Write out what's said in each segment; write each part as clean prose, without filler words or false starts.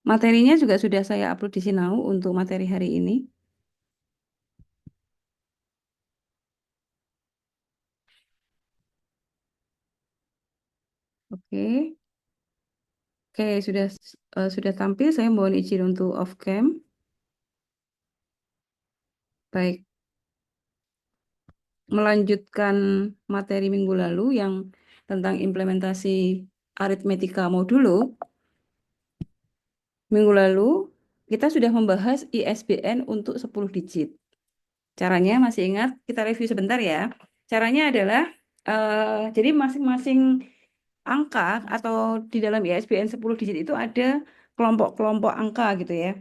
Materinya juga sudah saya upload di Sinau untuk materi hari ini. Oke, oke sudah tampil. Saya mohon izin untuk off cam. Baik, melanjutkan materi minggu lalu yang tentang implementasi aritmetika modulo. Minggu lalu kita sudah membahas ISBN untuk 10 digit. Caranya masih ingat? Kita review sebentar ya. Caranya adalah jadi masing-masing angka atau di dalam ISBN 10 digit itu ada kelompok-kelompok angka gitu ya.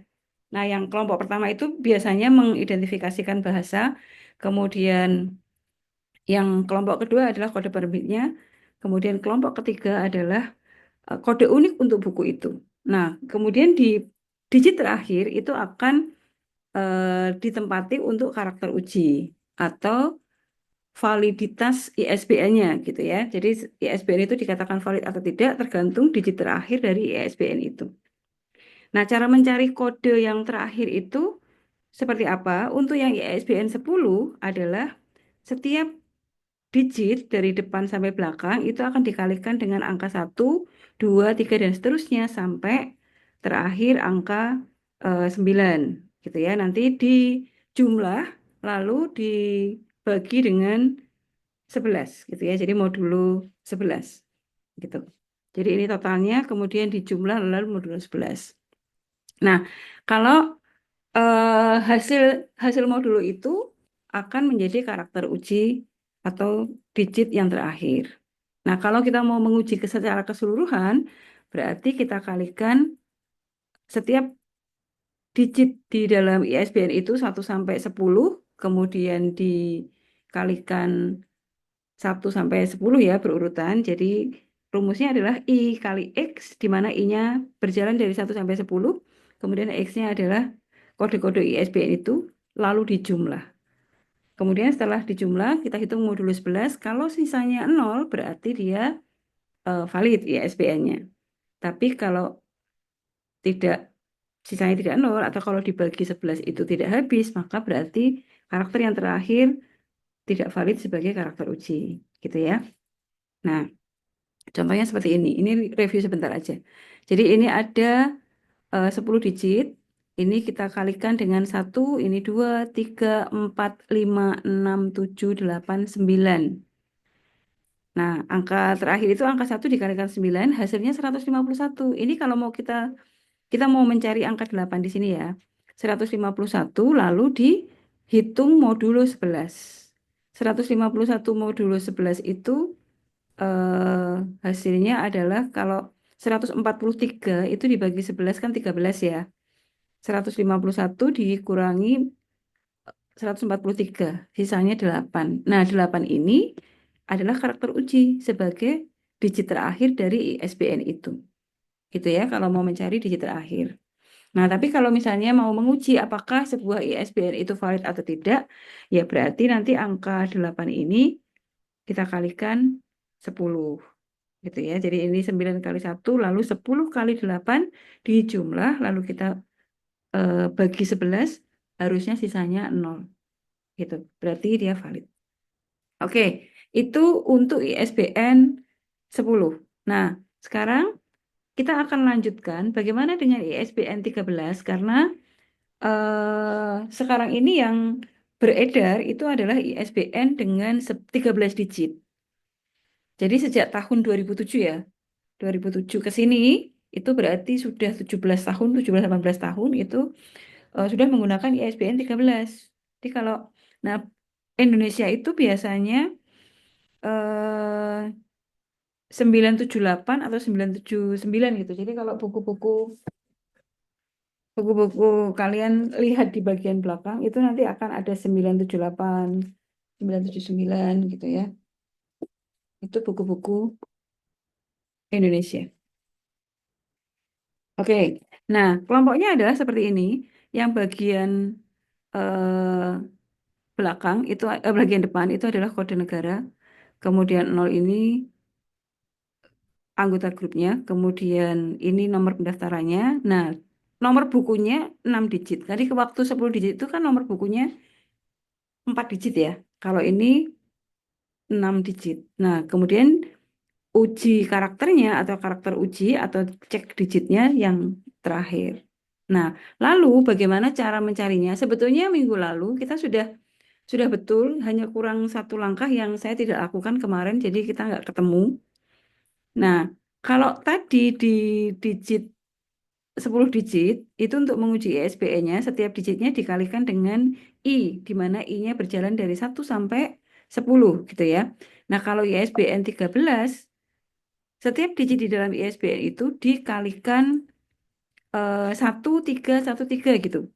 Nah, yang kelompok pertama itu biasanya mengidentifikasikan bahasa, kemudian yang kelompok kedua adalah kode penerbitnya, kemudian kelompok ketiga adalah kode unik untuk buku itu. Nah, kemudian di digit terakhir itu akan ditempati untuk karakter uji atau validitas ISBN-nya gitu ya. Jadi ISBN itu dikatakan valid atau tidak tergantung digit terakhir dari ISBN itu. Nah, cara mencari kode yang terakhir itu seperti apa? Untuk yang ISBN 10 adalah setiap digit dari depan sampai belakang itu akan dikalikan dengan angka 1, 2, 3 dan seterusnya sampai terakhir angka 9 gitu ya. Nanti dijumlah lalu dibagi dengan 11 gitu ya. Jadi modulo 11 gitu. Jadi ini totalnya kemudian dijumlah lalu modulo 11. Nah, kalau hasil hasil modulo itu akan menjadi karakter uji atau digit yang terakhir. Nah, kalau kita mau menguji secara keseluruhan, berarti kita kalikan setiap digit di dalam ISBN itu 1 sampai 10, kemudian dikalikan 1 sampai 10 ya berurutan. Jadi rumusnya adalah I kali X, di mana I-nya berjalan dari 1 sampai 10, kemudian X-nya adalah kode-kode ISBN itu, lalu dijumlah. Kemudian setelah dijumlah, kita hitung modulo 11. Kalau sisanya 0, berarti dia valid ISBN-nya. Tapi kalau tidak sisanya tidak 0, atau kalau dibagi 11 itu tidak habis, maka berarti karakter yang terakhir tidak valid sebagai karakter uji. Gitu ya. Nah, contohnya seperti ini. Ini review sebentar aja. Jadi ini ada 10 digit. Ini kita kalikan dengan 1, ini 2, 3, 4, 5, 6, 7, 8, 9. Nah, angka terakhir itu angka 1 dikalikan 9, hasilnya 151. Ini kalau mau kita mau mencari angka 8 di sini ya. 151 lalu dihitung modulo 11. 151 modulo 11 itu hasilnya adalah kalau 143 itu dibagi 11 kan 13 ya. 151 dikurangi 143, sisanya 8. Nah, 8 ini adalah karakter uji sebagai digit terakhir dari ISBN itu. Gitu ya, kalau mau mencari digit terakhir. Nah, tapi kalau misalnya mau menguji apakah sebuah ISBN itu valid atau tidak, ya berarti nanti angka 8 ini kita kalikan 10 gitu ya. Jadi ini 9 kali 1 lalu 10 kali 8 dijumlah lalu kita bagi 11, harusnya sisanya 0 gitu. Berarti dia valid. Oke, itu untuk ISBN 10. Nah, sekarang kita akan lanjutkan bagaimana dengan ISBN 13 karena sekarang ini yang beredar itu adalah ISBN dengan 13 digit. Jadi sejak tahun 2007 ya, 2007 ke sini itu berarti sudah 17 tahun, 17-18 tahun itu sudah menggunakan ISBN 13. Jadi kalau nah Indonesia itu biasanya eh 978 atau 979 gitu. Jadi kalau buku-buku kalian lihat di bagian belakang itu nanti akan ada 978, 979 gitu ya. Itu buku-buku Indonesia. Oke. Nah, kelompoknya adalah seperti ini. Yang bagian eh, belakang itu bagian depan itu adalah kode negara. Kemudian 0 ini anggota grupnya, kemudian ini nomor pendaftarannya. Nah, nomor bukunya 6 digit. Tadi ke waktu 10 digit itu kan nomor bukunya 4 digit ya. Kalau ini 6 digit. Nah, kemudian uji karakternya atau karakter uji atau cek digitnya yang terakhir. Nah, lalu bagaimana cara mencarinya? Sebetulnya minggu lalu kita sudah betul, hanya kurang satu langkah yang saya tidak lakukan kemarin, jadi kita nggak ketemu. Nah, kalau tadi di digit 10 digit, itu untuk menguji ISBN-nya, setiap digitnya dikalikan dengan I, di mana I-nya berjalan dari 1 sampai 10 gitu ya. Nah, kalau ISBN 13, setiap digit di dalam ISBN itu dikalikan 1313 gitu,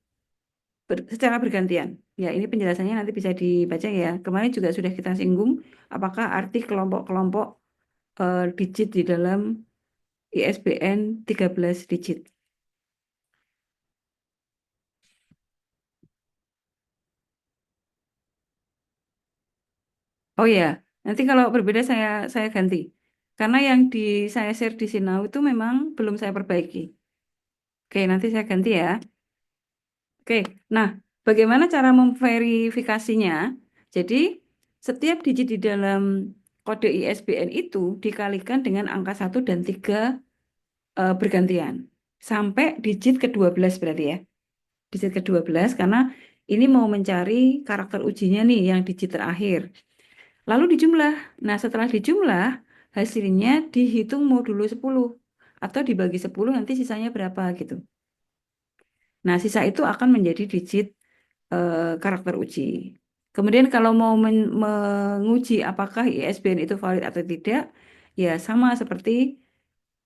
secara bergantian. Ya, ini penjelasannya nanti bisa dibaca ya. Kemarin juga sudah kita singgung apakah arti kelompok-kelompok digit di dalam ISBN 13 digit. Oh ya, nanti kalau berbeda saya ganti. Karena yang saya share di Sinau itu memang belum saya perbaiki. Oke, nanti saya ganti ya. Oke, nah bagaimana cara memverifikasinya? Jadi setiap digit di dalam kode ISBN itu dikalikan dengan angka 1 dan 3 bergantian. Sampai digit ke-12 berarti ya. Digit ke-12 karena ini mau mencari karakter ujinya nih yang digit terakhir. Lalu dijumlah. Nah, setelah dijumlah, hasilnya dihitung modulo 10 atau dibagi 10 nanti sisanya berapa gitu. Nah, sisa itu akan menjadi digit karakter uji. Kemudian kalau mau menguji apakah ISBN itu valid atau tidak, ya sama seperti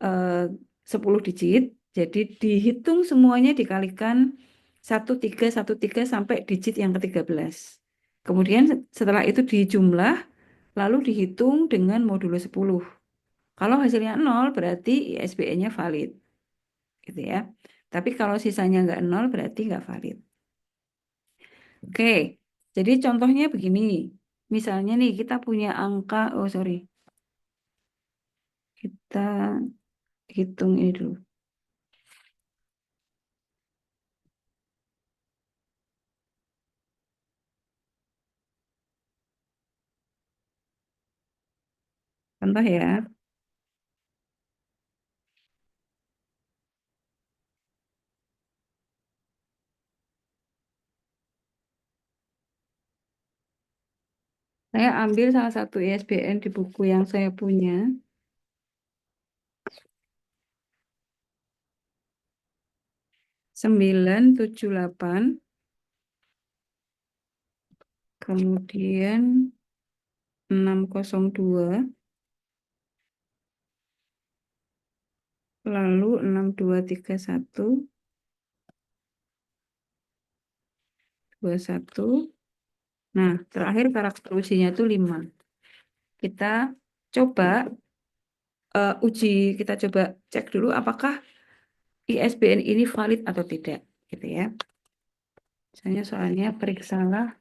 eh, 10 digit. Jadi dihitung semuanya dikalikan 1313 sampai digit yang ke-13. Kemudian setelah itu dijumlah, lalu dihitung dengan modulo 10. Kalau hasilnya 0 berarti ISBN-nya valid, gitu ya. Tapi kalau sisanya nggak 0 berarti nggak valid. Oke, jadi contohnya begini. Misalnya nih kita punya angka, oh sorry, kita hitung ini dulu. Contoh ya, saya ambil salah satu ISBN di buku yang saya punya, 978, kemudian 602, lalu 6231, 21. Nah, terakhir karakter ujinya itu 5. Kita coba uji, kita coba cek dulu apakah ISBN ini valid atau tidak, gitu ya. Misalnya soalnya periksalah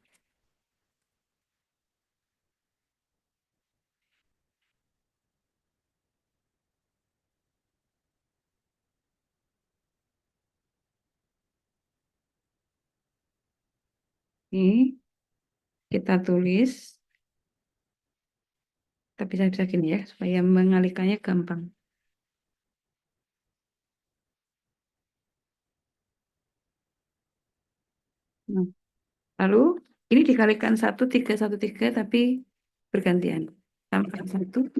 ini, kita tulis, tapi bisa-bisa gini ya, supaya mengalihkannya gampang. Nah, lalu ini dikalikan 1313 tapi bergantian. Tambah 1,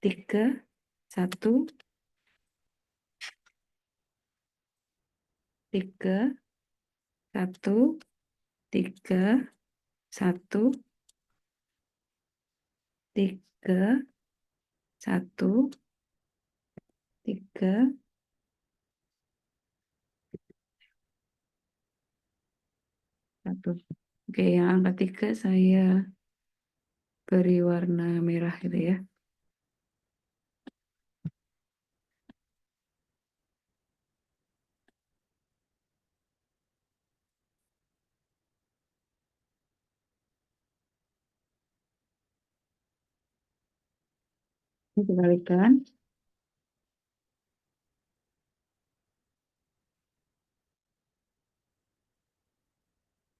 3, 1, 3, 1, 3, 1. Oke, yang angka 3 saya beri warna merah gitu ya. Ini dikalikan.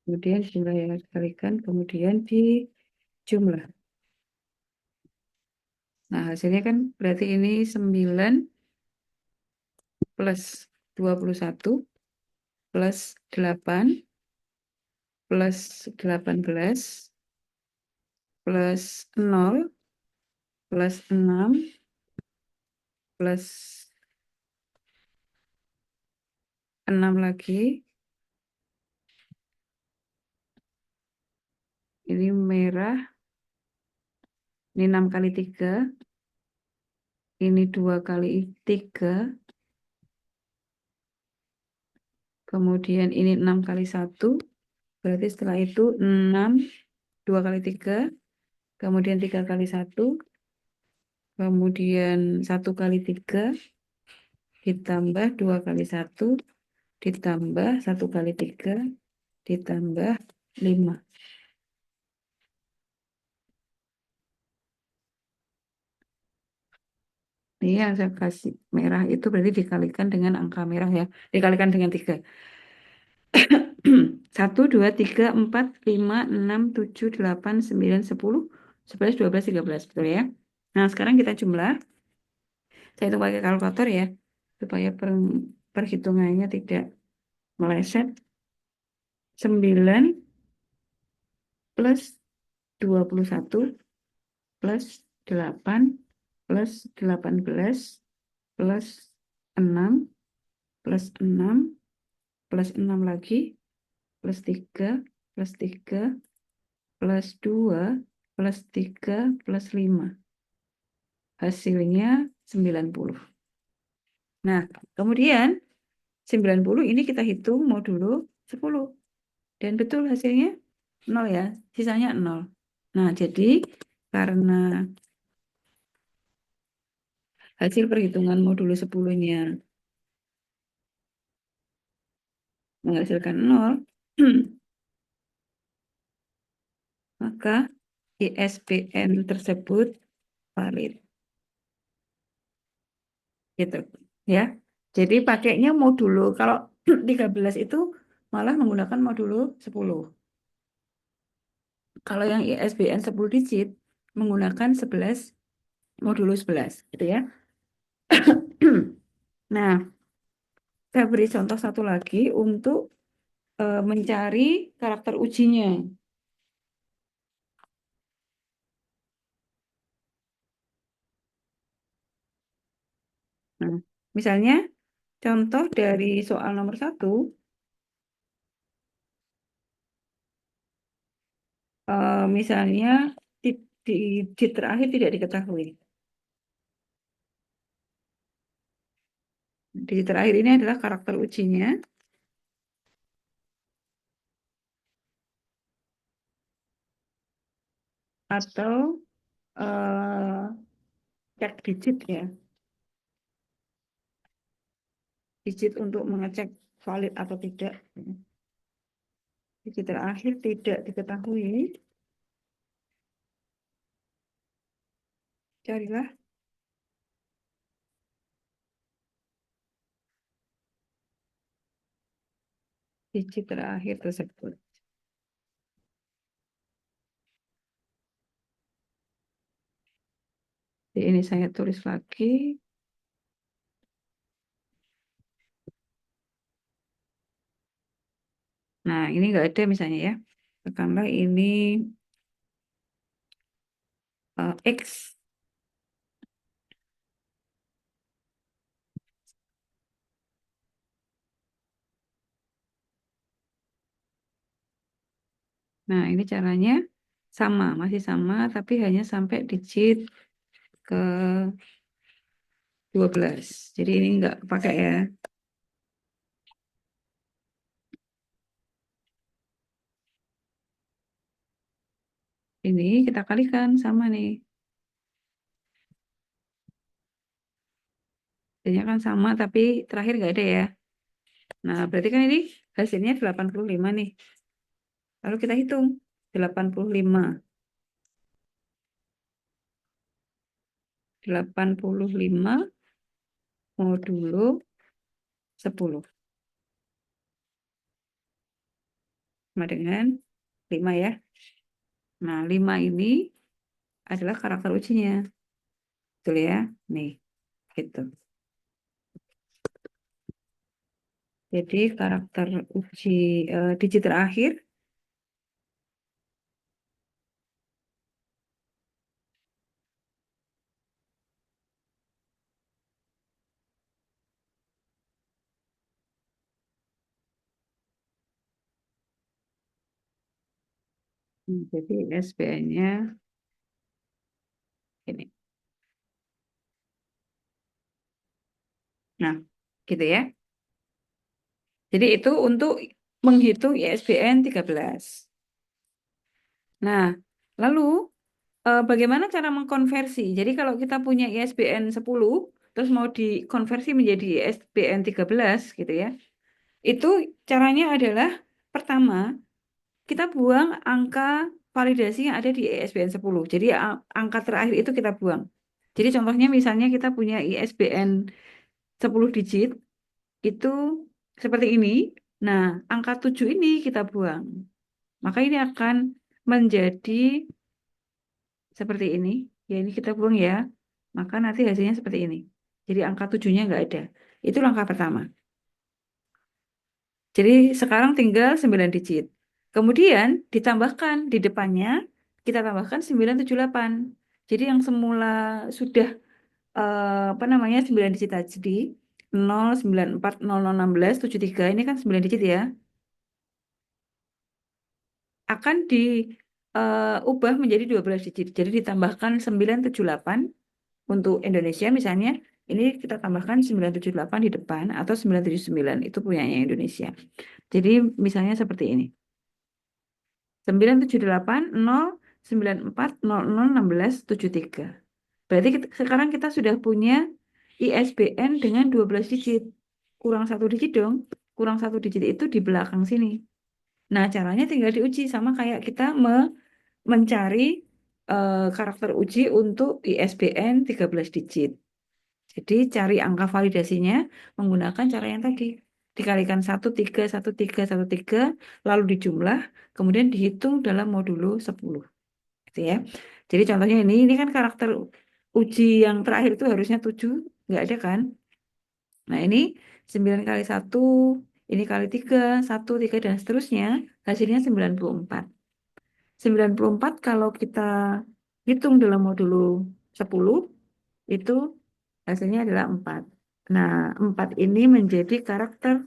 Kemudian jumlah yang dikalikan, kemudian dijumlah. Nah, hasilnya kan berarti ini 9 plus 21 plus 8 plus 18 plus 0 plus 6 plus 6 lagi. Ini merah. Ini 6 kali 3. Ini 2 kali 3. Kemudian ini 6 kali 1. Berarti setelah itu 6, 2 kali 3. Kemudian 3 kali 1. Kemudian 1 kali 3. Ditambah 2 kali 1. Ditambah 1 kali 3. Ditambah 5. Ini yang saya kasih merah itu berarti dikalikan dengan angka merah ya. Dikalikan dengan 3. 1, 2, 3, 4, 5, 6, 7, 8, 9, 10, 11, 12, 13. Betul ya? Nah, sekarang kita jumlah. Saya hitung pakai kalkulator ya. Supaya perhitungannya tidak meleset. 9 plus 21 plus 8 plus 18 plus 6 plus 6 plus 6 lagi plus 3 plus 3 plus 2 plus 3 plus 5. Hasilnya 90. Nah, kemudian 90 ini kita hitung modulo 10. Dan betul hasilnya 0 ya, sisanya 0. Nah, jadi karena hasil perhitungan modulo 10-nya menghasilkan 0, maka ISBN tersebut valid. Gitu. Ya. Jadi pakainya modulo. Kalau 13 itu malah menggunakan modulo 10. Kalau yang ISBN 10 digit menggunakan 11 modulo 11 gitu ya. Nah, saya beri contoh satu lagi untuk mencari karakter ujinya. Nah, misalnya contoh dari soal nomor 1, misalnya di, digit terakhir tidak diketahui. Digit terakhir ini adalah karakter ujinya atau eh, cek digit ya. Digit untuk mengecek valid atau tidak. Digit terakhir tidak diketahui. Carilah digit terakhir tersebut. Jadi ini saya tulis lagi. Nah, ini enggak ada misalnya ya. Katakanlah ini X. Nah, ini caranya sama, masih sama, tapi hanya sampai digit ke 12. Jadi ini enggak pakai ya. Ini kita kalikan sama nih. Jadinya kan sama, tapi terakhir enggak ada ya. Nah, berarti kan ini hasilnya 85 nih. Lalu kita hitung 85. 85 modulo 10. sama dengan 5 ya. Nah, 5 ini adalah karakter ujinya. Betul ya? Nih, gitu. Jadi karakter uji digit terakhir, jadi ISBN-nya ini. Nah, gitu ya. Jadi itu untuk menghitung ISBN 13. Nah, lalu bagaimana cara mengkonversi? Jadi kalau kita punya ISBN 10, terus mau dikonversi menjadi ISBN 13 gitu ya. Itu caranya adalah pertama, kita buang angka validasi yang ada di ISBN 10. Jadi angka terakhir itu kita buang. Jadi contohnya misalnya kita punya ISBN 10 digit, itu seperti ini. Nah, angka 7 ini kita buang. Maka ini akan menjadi seperti ini. Ya ini kita buang ya. Maka nanti hasilnya seperti ini. Jadi angka 7-nya nggak ada. Itu langkah pertama. Jadi sekarang tinggal 9 digit. Kemudian ditambahkan di depannya, kita tambahkan 978. Jadi yang semula sudah apa namanya 9 digit tadi, 094001673 ini kan 9 digit ya, akan diubah menjadi 12 digit. Jadi ditambahkan 978 untuk Indonesia misalnya, ini kita tambahkan 978 di depan atau 979 itu punyanya Indonesia. Jadi misalnya seperti ini. 978 094001673. Berarti sekarang kita sudah punya ISBN dengan 12 digit. Kurang satu digit dong. Kurang satu digit itu di belakang sini. Nah, caranya tinggal diuji sama kayak kita mencari karakter uji untuk ISBN 13 digit. Jadi cari angka validasinya menggunakan cara yang tadi. Dikalikan 131313 lalu dijumlah, kemudian dihitung dalam modulo 10. Gitu ya. Jadi contohnya ini kan karakter uji yang terakhir itu harusnya 7, nggak ada kan? Nah ini 9 kali 1, ini kali 3, 1, 3, dan seterusnya, hasilnya 94. 94 kalau kita hitung dalam modulo 10, itu hasilnya adalah 4. Nah, 4 ini menjadi karakter,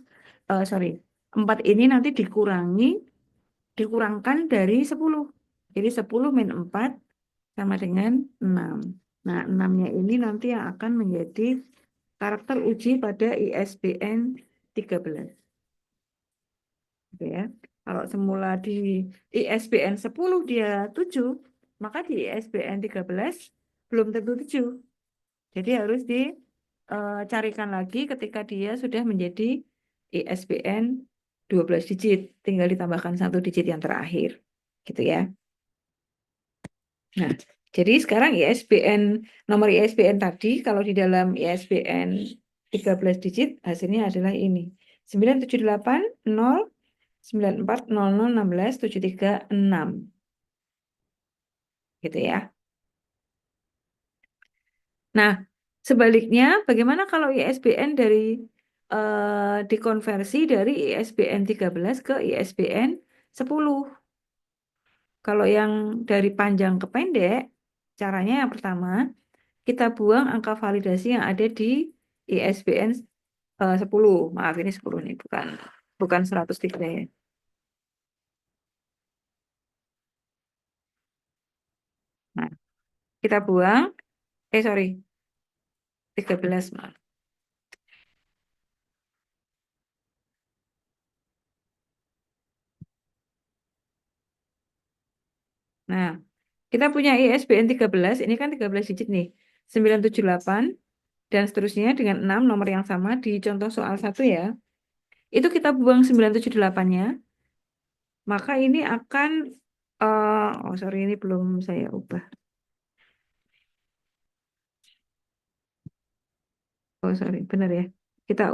sorry, 4 ini nanti dikurangkan dari 10. Jadi 10 min 4 sama dengan 6. Nah, 6-nya ini nanti yang akan menjadi karakter uji pada ISBN 13. Gitu ya. Kalau semula di ISBN 10 dia 7, maka di ISBN 13 belum tentu 7. Jadi harus dicarikan lagi ketika dia sudah menjadi ISBN 12 digit. Tinggal ditambahkan satu digit yang terakhir. Gitu ya. Nah, jadi sekarang ISBN, nomor ISBN tadi, kalau di dalam ISBN 13 digit, hasilnya adalah ini. 978 094001673 gitu ya. Nah, sebaliknya, bagaimana kalau ISBN dikonversi dari ISBN 13 ke ISBN 10? Kalau yang dari panjang ke pendek, caranya yang pertama, kita buang angka validasi yang ada di ISBN 10. Maaf, ini 10 nih, bukan 103 ya. Nah, kita buang, sorry, 13, maaf. Nah, kita punya ISBN 13, ini kan 13 digit nih. 978 dan seterusnya dengan 6 nomor yang sama di contoh soal 1 ya. Itu kita buang 978-nya, maka ini akan oh sorry ini belum saya ubah. Oh sorry, benar ya. Kita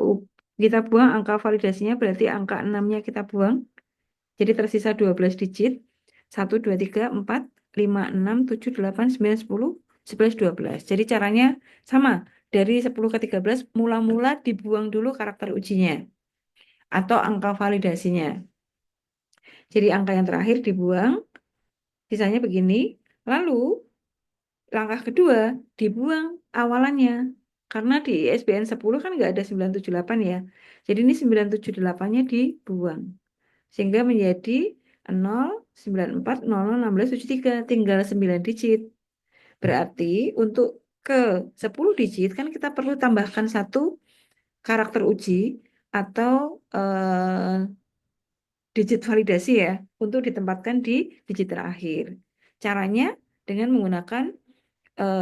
kita buang angka validasinya berarti angka 6-nya kita buang. Jadi tersisa 12 digit. 1, 2, 3, 4, 5, 6, 7, 8, 9, 10, 11, 12. Jadi caranya sama. Dari 10 ke 13, mula-mula dibuang dulu karakter ujinya atau angka validasinya. Jadi angka yang terakhir dibuang, sisanya begini. Lalu langkah kedua, dibuang awalannya. Karena di ISBN 10 kan nggak ada 978 ya. Jadi ini 978-nya dibuang. Sehingga menjadi 0, 94, 00, 16, 73. Tinggal 9 digit. Berarti untuk ke 10 digit kan kita perlu tambahkan satu karakter uji atau digit validasi ya untuk ditempatkan di digit terakhir. Caranya dengan menggunakan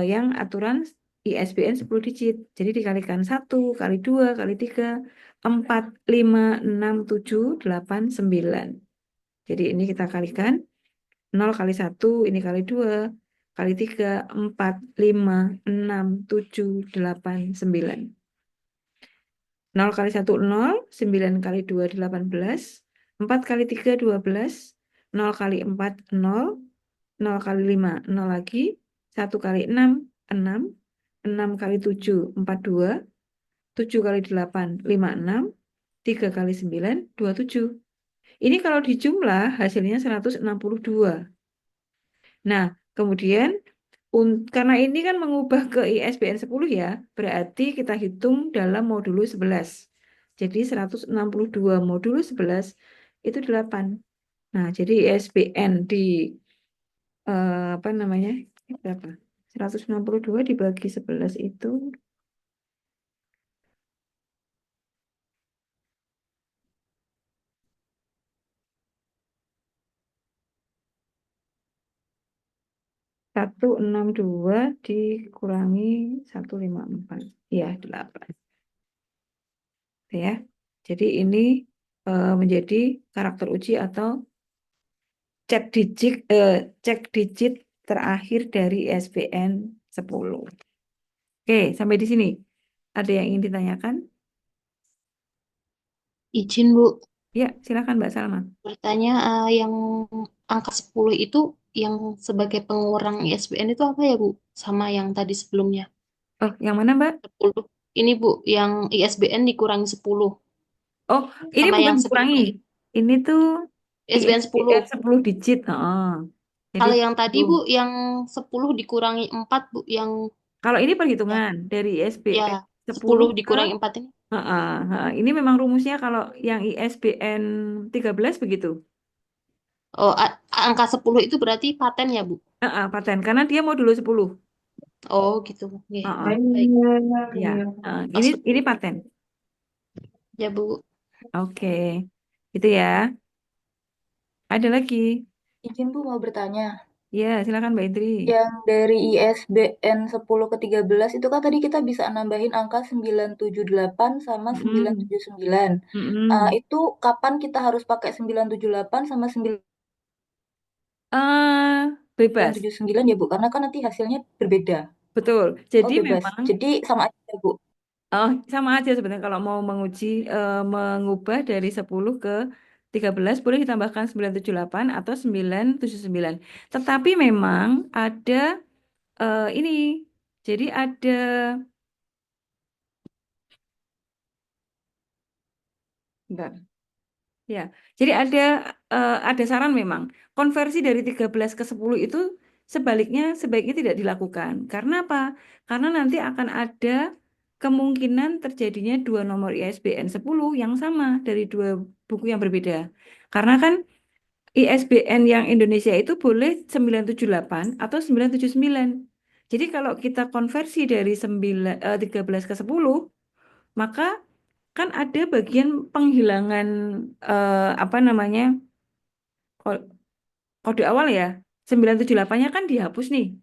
yang aturan ISBN 10 digit. Jadi dikalikan 1, kali 2, kali 3, 4, 5, 6, 7, 8, 9. Jadi ini kita kalikan 0 kali 1, ini kali 2, kali 3, 4, 5, 6, 7, 8, 9. 0 kali 1, 0, 9 kali 2, 18, 4 kali 3, 12, 0 kali 4, 0, 0 kali 5, 0 lagi, 1 kali 6, 6, 6 kali 7, 42, 7 kali 8, 56, 3 kali 9, 27. Ini kalau dijumlah hasilnya 162. Nah, kemudian karena ini kan mengubah ke ISBN 10 ya, berarti kita hitung dalam modulus 11. Jadi 162 modulus 11 itu 8. Nah, jadi ISBN di apa namanya? Berapa? 162 dibagi 11 itu 162 dikurangi 154. Iya, 8. Ya. Jadi ini menjadi karakter uji atau cek digit terakhir dari SBN 10. Oke, sampai di sini. Ada yang ingin ditanyakan? Izin Bu, Ya, silakan Mbak Salma. bertanya yang angka 10 itu yang sebagai pengurang ISBN itu apa ya Bu? Sama yang tadi sebelumnya. Oh, yang mana Mbak? 10. Ini Bu, yang ISBN dikurangi 10 Oh, ini sama bukan yang dikurangi. sebelumnya. Ini tuh ISBN ISBN 10. 10 digit. Oh. Jadi Kalau yang tadi 10. Bu, yang 10 dikurangi 4 Bu, yang Kalau ini yang perhitungan dari ya ISBN 10 10 ke dikurangi 4 ini. ini memang rumusnya kalau yang ISBN 13 begitu. Oh, angka 10 itu berarti paten ya Bu? Paten karena dia mau dulu 10. Oh gitu. Oke, baik. Ya, Oh, ini paten. ya Bu. Oke. Itu ya. Ada lagi. Izin Bu mau bertanya. Ya, silakan Mbak Indri. Yang dari ISBN 10 ke 13 itu kan tadi kita bisa nambahin angka 978 sama Mm-mm. 979. Mm-mm. Itu kapan kita harus pakai 978 sama Bebas. 979 ya Bu? Karena kan nanti hasilnya berbeda. Betul. Oh Jadi bebas. memang Jadi sama aja ya Bu. sama aja sebenarnya kalau mau menguji mengubah dari 10 ke 13 boleh ditambahkan 978 atau 979. Tetapi memang ada ini. Jadi ada Bentar. Ya, jadi ada saran memang. Konversi dari 13 ke 10 itu sebaiknya tidak dilakukan. Karena apa? Karena nanti akan ada kemungkinan terjadinya dua nomor ISBN 10 yang sama dari dua buku yang berbeda. Karena kan ISBN yang Indonesia itu boleh 978 atau 979. Jadi kalau kita konversi dari 13 ke 10, maka kan ada bagian penghilangan apa namanya ko- kode awal ya 978-nya kan dihapus nih,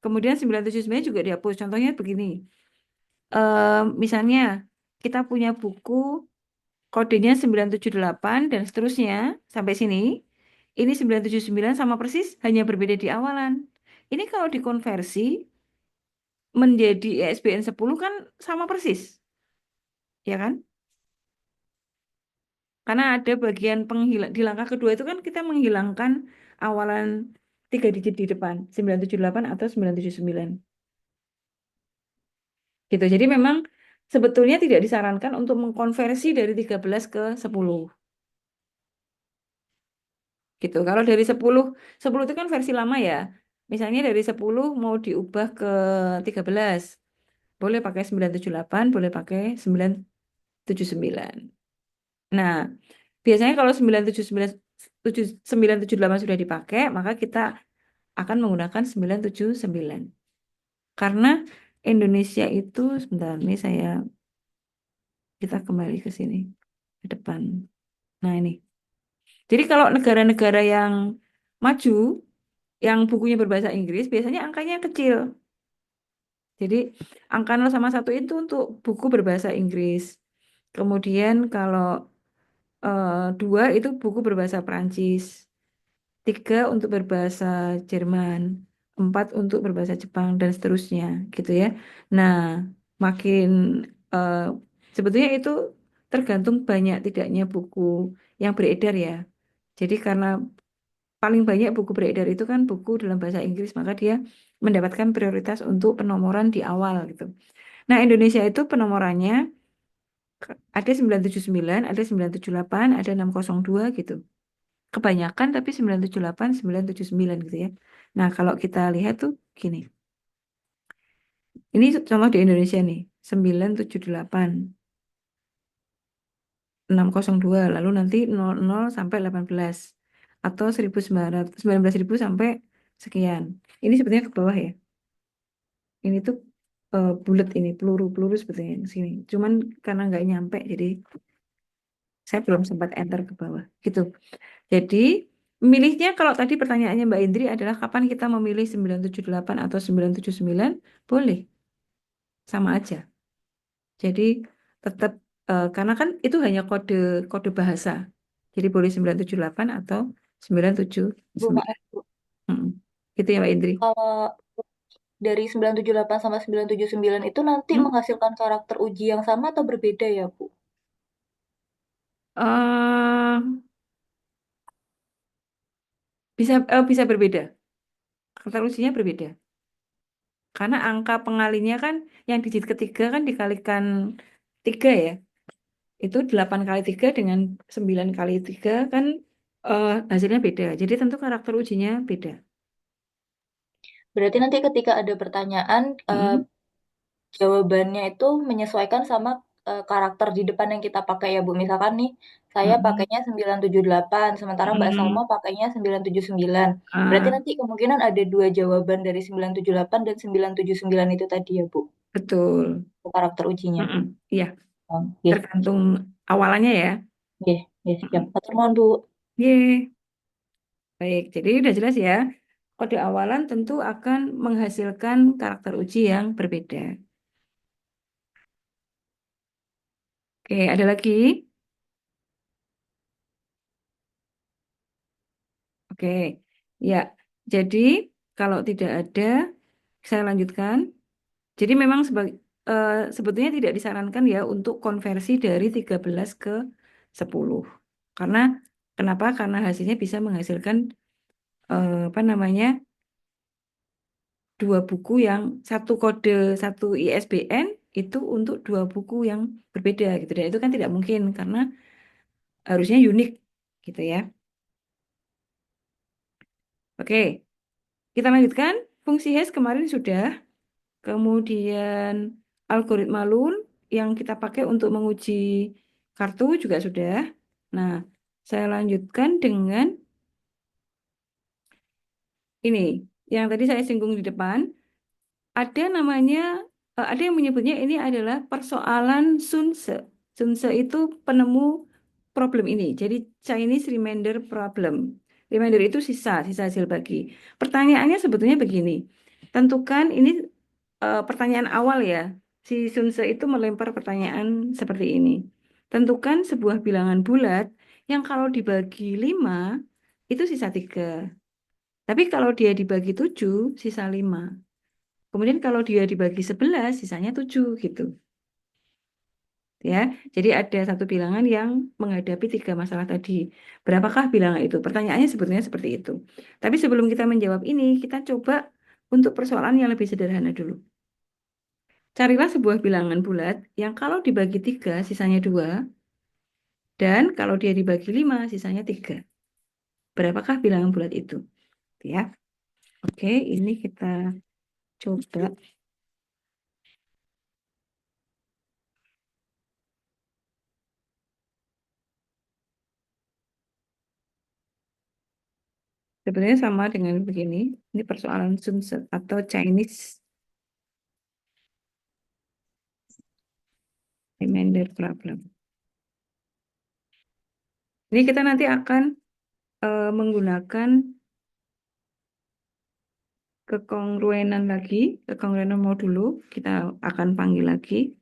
kemudian 979 juga dihapus. Contohnya begini, misalnya kita punya buku kodenya 978 dan seterusnya sampai sini, ini 979 sama persis hanya berbeda di awalan. Ini kalau dikonversi menjadi ISBN 10 kan sama persis, ya kan? Karena ada bagian penghilang di langkah kedua itu kan kita menghilangkan awalan 3 digit di depan, 978 atau 979. Gitu. Jadi memang sebetulnya tidak disarankan untuk mengkonversi dari 13 ke 10. Gitu. Kalau dari 10 itu kan versi lama ya. Misalnya dari 10 mau diubah ke 13. Boleh pakai 978, boleh pakai 979. Nah, biasanya kalau 979 978 sudah dipakai, maka kita akan menggunakan 979. Karena Indonesia itu sebentar ini kita kembali ke sini ke depan. Nah, ini. Jadi kalau negara-negara yang maju yang bukunya berbahasa Inggris biasanya angkanya kecil. Jadi angka 0 sama 1 itu untuk buku berbahasa Inggris. Kemudian kalau 2 itu buku berbahasa Perancis. 3 untuk berbahasa Jerman, 4 untuk berbahasa Jepang, dan seterusnya, gitu ya. Nah, makin eh, sebetulnya itu tergantung banyak tidaknya buku yang beredar ya. Jadi karena paling banyak buku beredar itu kan buku dalam bahasa Inggris, maka dia mendapatkan prioritas untuk penomoran di awal gitu. Nah, Indonesia itu penomorannya ada 979, ada 978, ada 602 gitu. Kebanyakan tapi 978, 979 gitu ya. Nah, kalau kita lihat tuh gini. Ini contoh di Indonesia nih. 978, 602, lalu nanti 00 sampai 18 atau 1900, 19.000 sampai sekian. Ini sebenarnya ke bawah ya. Ini tuh bulat ini peluru-peluru sebetulnya di sini. Cuman karena nggak nyampe jadi saya belum sempat enter ke bawah. Gitu. Jadi, milihnya kalau tadi pertanyaannya Mbak Indri adalah kapan kita memilih 978 atau 979, boleh, sama aja. Jadi, tetap, karena kan itu hanya kode kode bahasa. Jadi, boleh 978 atau Bu, 979. maaf, Bu. Mm-mm. Gitu ya Mbak Indri. Kalau dari 978 sama 979 itu nanti Hmm? menghasilkan karakter uji yang sama atau berbeda ya, Bu? Eh, bisa berbeda. Kata ujinya berbeda. Karena angka pengalinya kan yang digit ketiga kan dikalikan 3 ya. Itu 8 kali 3 dengan 9 kali 3 kan hasilnya beda. Jadi tentu karakter ujinya beda. Berarti nanti ketika ada pertanyaan, Mm-mm. jawabannya itu menyesuaikan sama karakter di depan yang kita pakai ya, Bu. Misalkan nih, saya Mm-mm. pakainya 978, sementara Mbak Salma Mm-mm. pakainya 979. Berarti Ah, nanti kemungkinan ada dua jawaban dari 978 dan 979 itu tadi ya, Bu, betul. untuk karakter ujinya. Mm-mm. Iya, Oh, iya, tergantung awalannya ya. iya, iya, siap. Mm-mm. Matur nuwun, Bu. Ye, baik. Jadi udah jelas ya. Kode awalan tentu akan menghasilkan karakter uji yang berbeda. Oke, ada lagi? Oke, ya. Jadi kalau tidak ada, saya lanjutkan. Jadi memang sebetulnya tidak disarankan ya untuk konversi dari 13 ke 10. Karena kenapa? Karena hasilnya bisa menghasilkan apa namanya? Dua buku yang satu kode, satu ISBN itu untuk dua buku yang berbeda gitu. Dan itu kan tidak mungkin karena harusnya unik gitu ya. Oke, kita lanjutkan. Fungsi hash kemarin sudah. Kemudian algoritma Loon yang kita pakai untuk menguji kartu juga sudah. Nah, saya lanjutkan dengan ini yang tadi saya singgung di depan. Ada namanya, ada yang menyebutnya ini adalah persoalan Sunse. Sunse itu penemu problem ini. Jadi Chinese Remainder Problem. Remainder itu sisa hasil bagi. Pertanyaannya sebetulnya begini. Tentukan ini pertanyaan awal ya. Si Sunse itu melempar pertanyaan seperti ini. Tentukan sebuah bilangan bulat yang kalau dibagi 5 itu sisa 3. Tapi kalau dia dibagi 7 sisa 5. Kemudian kalau dia dibagi 11 sisanya 7 gitu. Ya, jadi ada satu bilangan yang menghadapi tiga masalah tadi. Berapakah bilangan itu? Pertanyaannya sebetulnya seperti itu. Tapi sebelum kita menjawab ini, kita coba untuk persoalan yang lebih sederhana dulu. Carilah sebuah bilangan bulat yang kalau dibagi tiga, sisanya dua, dan kalau dia dibagi lima, sisanya tiga. Berapakah bilangan bulat itu? Ya, oke, ini kita coba. Sebenarnya sama dengan begini. Ini persoalan Sunset atau Chinese remainder problem. Ini kita nanti akan menggunakan kekongruenan lagi, kekongruenan modulo. Kita akan panggil lagi.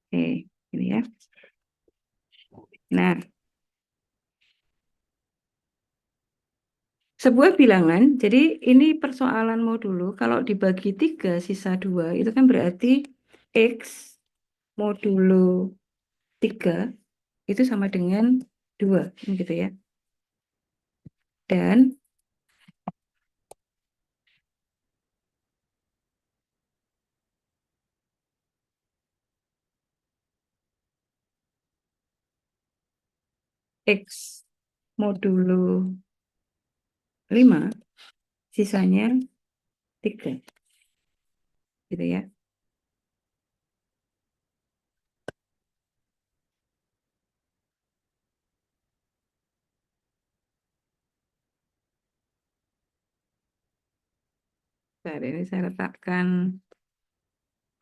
Oke, ini ya. Nah, sebuah bilangan, jadi ini persoalan modulo, kalau dibagi 3, sisa 2, itu kan berarti X modulo 3 itu sama dengan 2, gitu ya. Dan X modulo 5, sisanya 3, gitu ya. Bentar, ini saya letakkan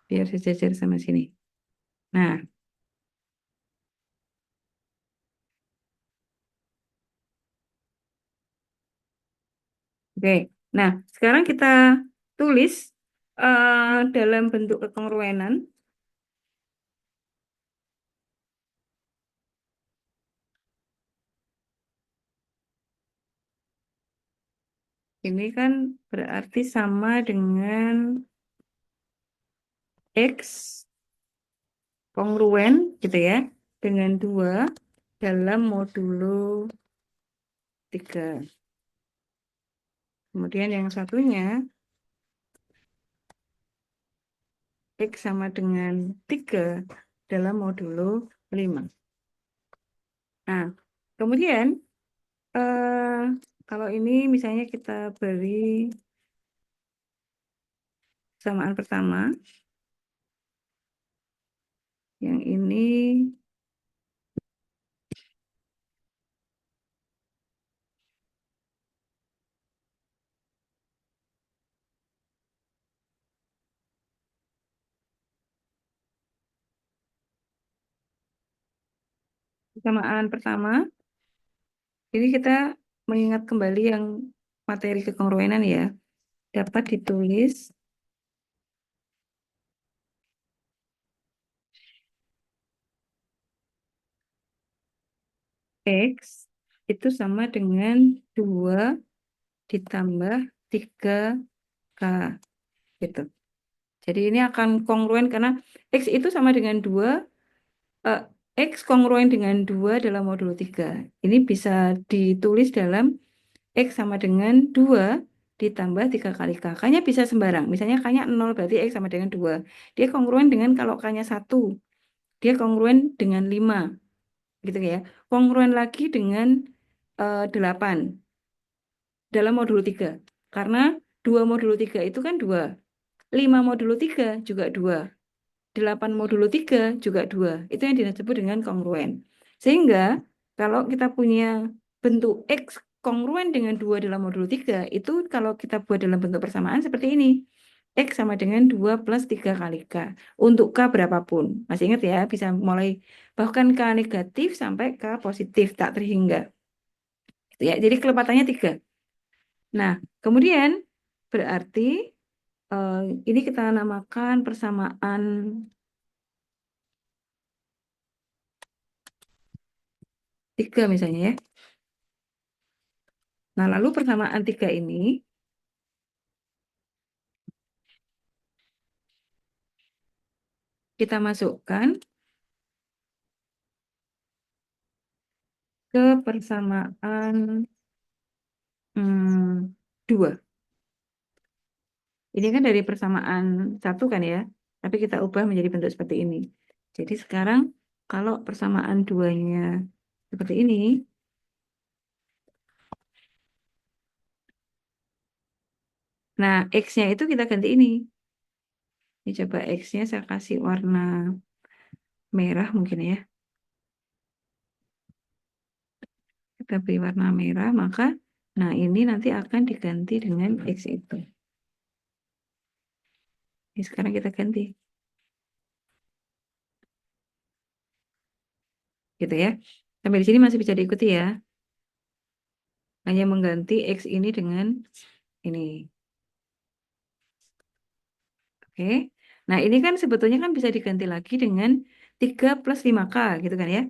biar sejajar sama sini. Nah, oke. Nah, sekarang kita tulis dalam bentuk kekongruenan. Ini kan berarti sama dengan X kongruen gitu ya, dengan 2 dalam modulo 3. Kemudian yang satunya X sama dengan 3 dalam modulo 5. Nah, kemudian kalau ini misalnya kita beri kesamaan pertama, yang ini kesamaan pertama, ini kita mengingat kembali yang materi kekongruenan ya, dapat ditulis X itu sama dengan 2 ditambah 3K gitu. Jadi ini akan kongruen karena X itu sama dengan 2, eh, X kongruen dengan 2 dalam modulo 3. Ini bisa ditulis dalam X sama dengan 2 ditambah 3 kali K. K-nya bisa sembarang. Misalnya K-nya 0 berarti X sama dengan 2. Dia kongruen dengan kalau K-nya 1, dia kongruen dengan 5. Gitu ya. Kongruen lagi dengan 8 dalam modulo 3. Karena 2 modulo 3 itu kan 2. 5 modulo 3 juga 2. 8 modulo 3 juga 2. Itu yang disebut dengan kongruen. Sehingga kalau kita punya bentuk X kongruen dengan 2 dalam modulo 3, itu kalau kita buat dalam bentuk persamaan seperti ini. X sama dengan 2 plus 3 kali K. Untuk K berapapun. Masih ingat ya, bisa mulai bahkan K negatif sampai K positif, tak terhingga. Gitu ya. Jadi kelepatannya 3. Nah, kemudian berarti eh, ini kita namakan persamaan 3 misalnya ya. Nah, lalu persamaan 3 ini kita masukkan ke persamaan 2. Ini kan dari persamaan 1 kan ya, tapi kita ubah menjadi bentuk seperti ini. Jadi sekarang kalau persamaan 2-nya seperti ini, nah X-nya itu kita ganti ini. Ini coba X-nya saya kasih warna merah mungkin ya. Kita beri warna merah, maka nah ini nanti akan diganti dengan X itu. Ini sekarang kita ganti. Gitu ya. Sampai di sini masih bisa diikuti ya. Hanya mengganti X ini dengan ini. Oke. Nah, ini kan sebetulnya kan bisa diganti lagi dengan 3 plus 5K gitu kan ya.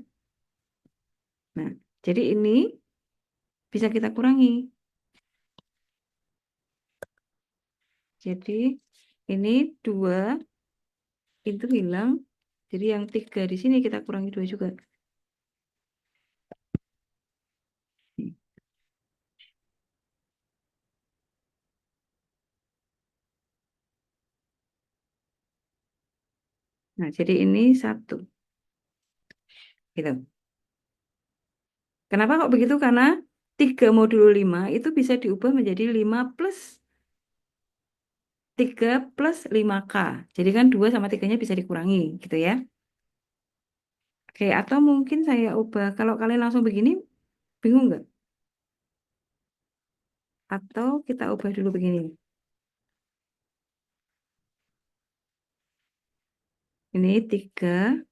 Nah, jadi ini bisa kita kurangi. Jadi ini 2 itu hilang. Jadi yang 3 di sini kita kurangi 2 juga. Nah, jadi ini 1. Gitu. Kenapa kok begitu? Karena 3 modulo 5 itu bisa diubah menjadi 5 plus 3 plus 5K. Jadi kan 2 sama 3-nya bisa dikurangi gitu ya. Oke, atau mungkin saya ubah. Kalau kalian langsung begini, bingung nggak? Atau kita ubah dulu begini. Ini 3,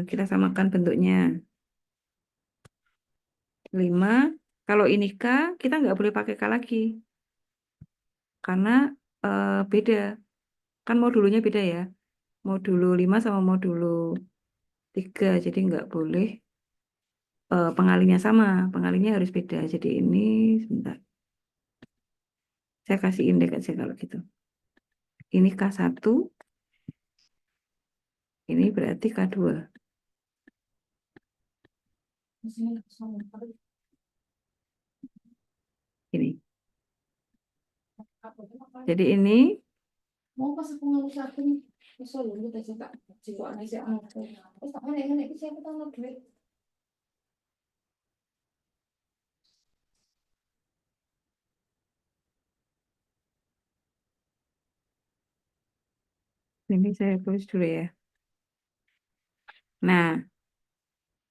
kita samakan bentuknya. 5, kalau ini K, kita nggak boleh pakai K lagi. Karena beda. Kan modulnya beda ya. Modulo 5 sama modulo 3. Jadi nggak boleh pengalinya sama. Pengalinya harus beda. Jadi ini, sebentar. Saya kasih indeks aja kalau gitu. Ini K1, ini berarti K2. Ini. Jadi ini, saya tulis dulu ya. Nah,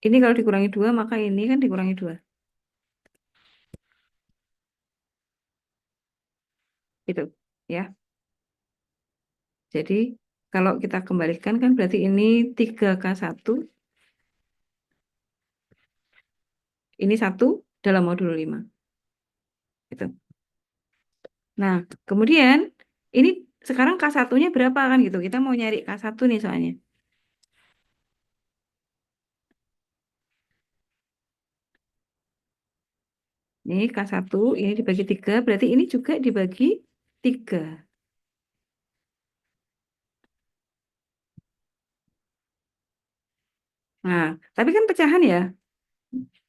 ini kalau dikurangi 2, maka ini kan dikurangi 2. Itu, ya. Jadi, kalau kita kembalikan kan berarti ini 3K1, ini 1 dalam modulo 5. Gitu. Nah, kemudian ini sekarang K1-nya berapa kan gitu. Kita mau nyari K1 nih soalnya. Ini K1, ini dibagi 3, berarti ini juga dibagi 3. Nah, tapi kan pecahan ya.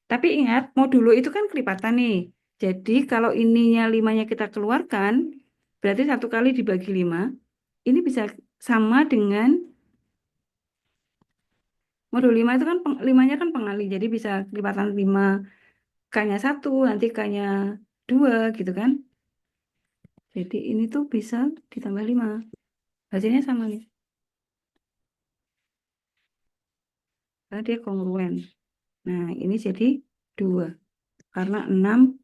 Tapi ingat, modulo itu kan kelipatan nih. Jadi kalau ininya 5-nya kita keluarkan, berarti 1 kali dibagi 5, ini bisa sama dengan modulo 5 itu kan 5-nya kan pengali. Jadi bisa kelipatan 5, K-nya 1, nanti K-nya 2 gitu kan. Jadi ini tuh bisa ditambah 5. Hasilnya sama nih. Karena dia kongruen. Nah, ini jadi 2. Karena 6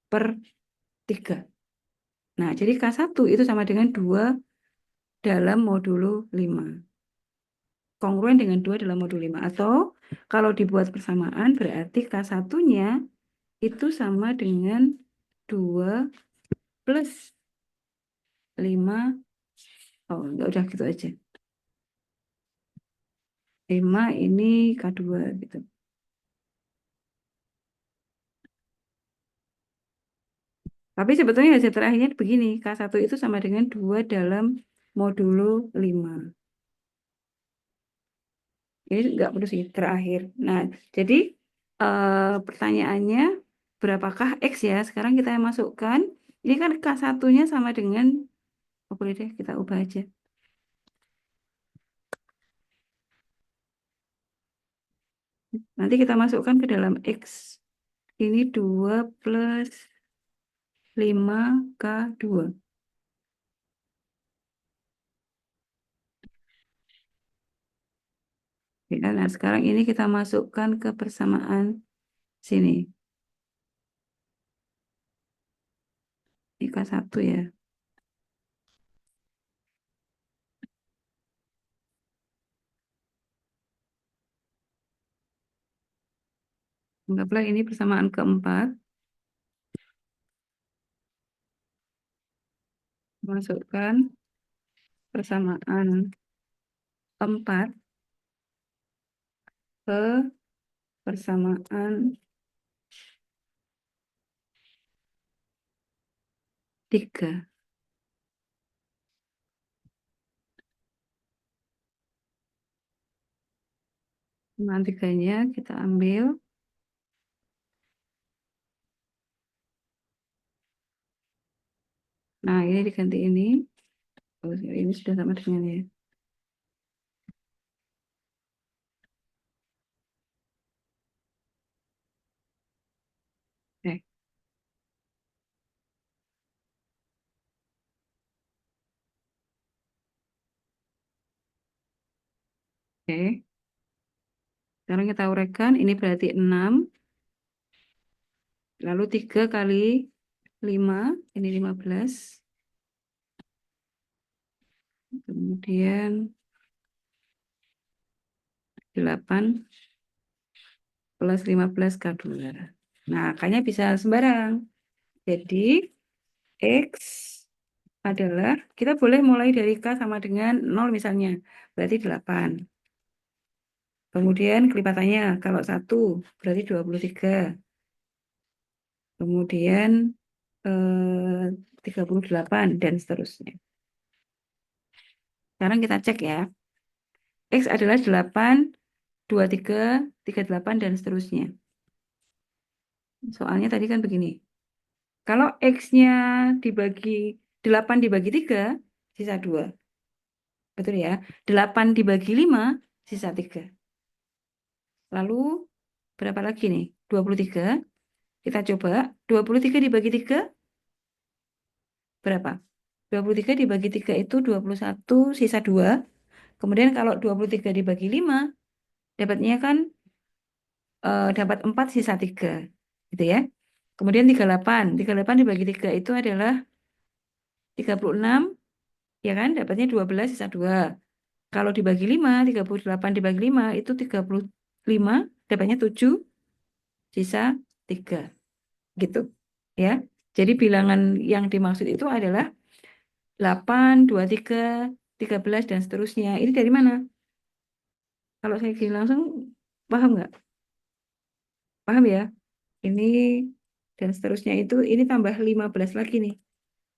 per 3. Nah, jadi K1 itu sama dengan 2 dalam modulo 5. Kongruen dengan 2 dalam modulo 5. Atau kalau dibuat persamaan berarti K1-nya itu sama dengan 2 plus 5. Oh, enggak, udah gitu aja. 5 ini K2 gitu. Tapi sebetulnya hasil terakhirnya begini. K1 itu sama dengan 2 dalam modulo 5. Ini nggak perlu sih, terakhir. Nah, jadi pertanyaannya, berapakah X ya? Sekarang kita masukkan, ini kan K1-nya sama dengan, oh boleh deh, kita ubah aja. Nanti kita masukkan ke dalam X. Ini 2 plus 5K2. Ya, nah, sekarang ini kita masukkan ke persamaan sini. Ini K1 ya. Anggaplah ini persamaan keempat. Masukkan persamaan 4 ke persamaan 3. Persamaan 3-nya kita ambil. Nah, ini diganti ini. Oh, ini sudah sama dengan ya. Oke, oke. Sekarang kita uraikan. Ini berarti 6. Lalu 3 kali 5. Ini 15. Kemudian 8 plus 15 K2. Nah, kayaknya bisa sembarang. Jadi, X adalah, kita boleh mulai dari K sama dengan 0 misalnya. Berarti 8. Kemudian kelipatannya, kalau 1 berarti 23. Kemudian 38 dan seterusnya. Sekarang kita cek ya. X adalah 8, 23, 38 dan seterusnya. Soalnya tadi kan begini. Kalau X-nya dibagi 8 dibagi 3, sisa 2. Betul ya? 8 dibagi 5, sisa 3. Lalu berapa lagi nih? 23. Kita coba 23 dibagi 3 berapa? 23 dibagi 3 itu 21, sisa 2. Kemudian kalau 23 dibagi 5, dapatnya kan dapat 4, sisa 3. Gitu ya. Kemudian 38. 38 dibagi 3 itu adalah 36, ya kan? Dapatnya 12, sisa 2. Kalau dibagi 5, 38 dibagi 5 itu 35, dapatnya 7, sisa 3. Gitu. Ya. Jadi bilangan yang dimaksud itu adalah 8, 23, 13 dan seterusnya. Ini dari mana? Kalau saya gini langsung, paham nggak? Paham ya? Ini dan seterusnya itu, ini tambah 15 lagi nih.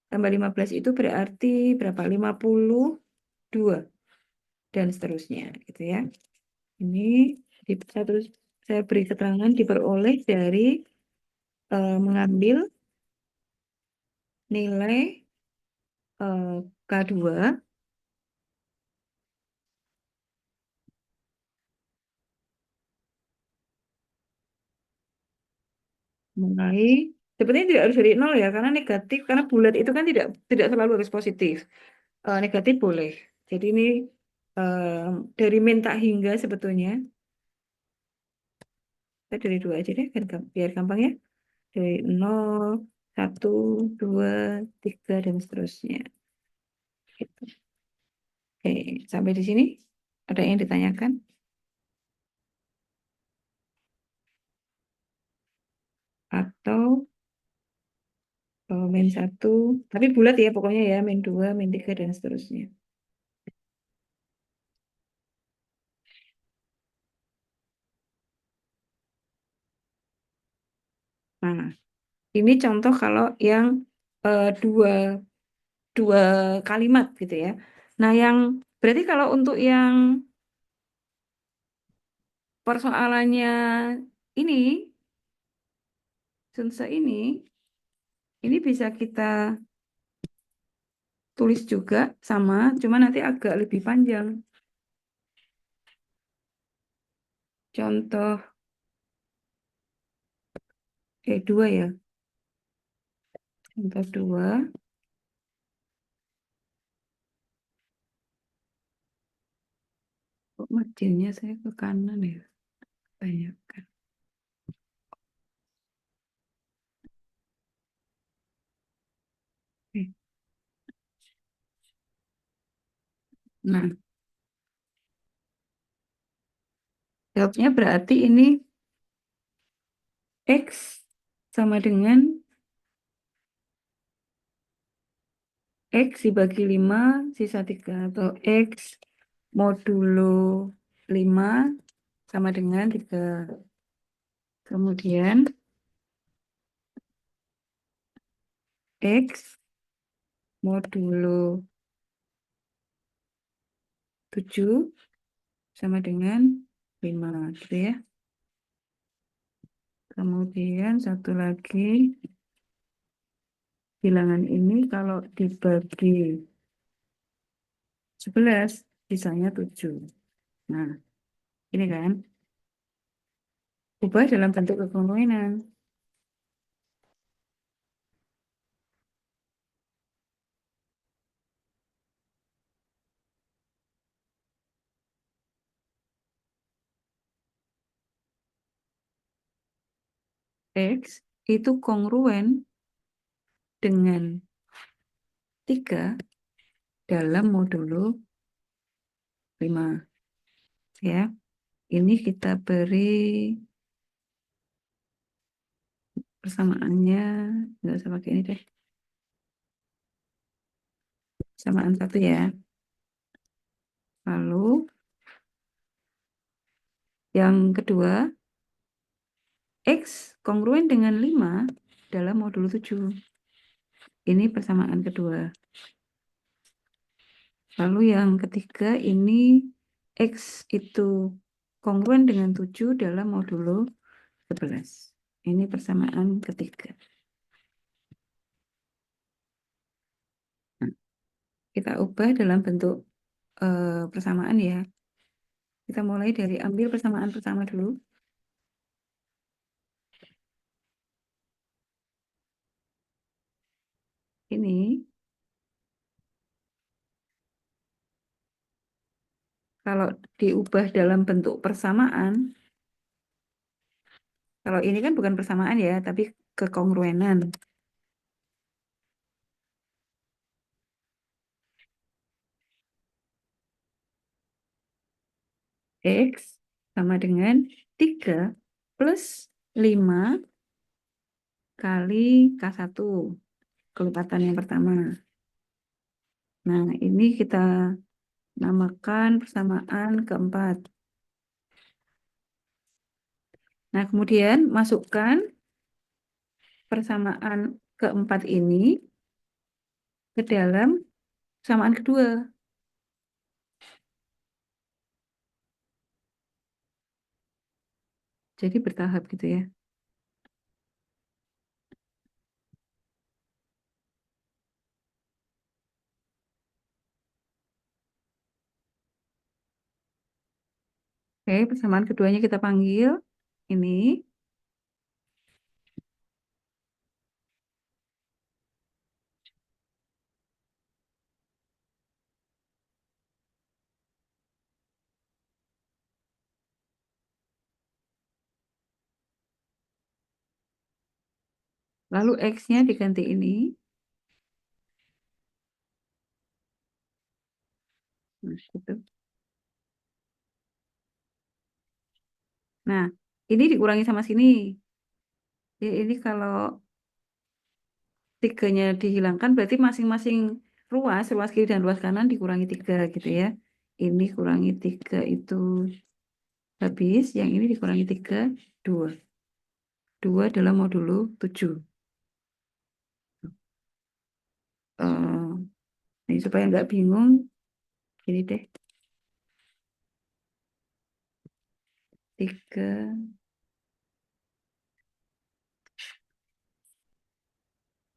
Tambah 15 itu berarti berapa? 52 dan seterusnya. Gitu ya. Ini saya beri keterangan diperoleh dari mengambil nilai K2 mulai, sebenarnya tidak harus dari nol ya, karena negatif, karena bulat itu kan tidak selalu harus positif. Negatif boleh. Jadi ini dari min tak hingga sebetulnya. Kita dari 2 aja deh, biar gampang ya. Dari 0, 1, 2, 3, dan seterusnya. Gitu. Oke, sampai di sini ada yang ditanyakan? Atau min 1, tapi bulat ya pokoknya ya, min 2, min 3, dan seterusnya. Nah, ini contoh kalau yang dua, dua kalimat gitu ya. Nah, yang berarti kalau untuk yang persoalannya ini, Sunse ini bisa kita tulis juga sama, cuma nanti agak lebih panjang. Contoh dua ya. Contoh dua, kok marginnya saya ke kanan ya? Banyak kan. Oke. Nah, jawabnya berarti ini X sama dengan X dibagi 5 sisa 3 atau X modulo 5 sama dengan 3. Kemudian X modulo 7 sama dengan 5 gitu ya. Kemudian satu lagi, bilangan ini kalau dibagi 11 sisanya 7. Nah, ini kan ubah dalam bentuk kekongruenan. X itu kongruen dengan 3 dalam modulo 5 ya. Ini kita beri persamaannya, nggak usah pakai ini deh. Persamaan 1 ya. Lalu yang kedua, X kongruen dengan 5 dalam modulo 7. Ini persamaan kedua. Lalu yang ketiga ini X itu kongruen dengan 7 dalam modulo 11. Ini persamaan ketiga. Nah, kita ubah dalam bentuk persamaan ya. Kita mulai dari ambil persamaan pertama dulu. Ini kalau diubah dalam bentuk persamaan, kalau ini kan bukan persamaan ya, tapi kekongruenan. X sama dengan 3 plus 5 kali K1. Kelipatan yang pertama. Nah, ini kita namakan persamaan keempat. Nah, kemudian masukkan persamaan keempat ini ke dalam persamaan kedua. Jadi bertahap gitu ya. Oke, persamaan keduanya kita panggil ini. Lalu X-nya diganti ini. Nah, gitu. Nah, ini dikurangi sama sini. Jadi ini kalau tiganya dihilangkan berarti masing-masing ruas kiri dan ruas kanan dikurangi 3 gitu ya. Ini kurangi 3 itu habis, yang ini dikurangi 3, 2. 2 dalam modulo 7. Ini supaya nggak bingung, gini deh. 3.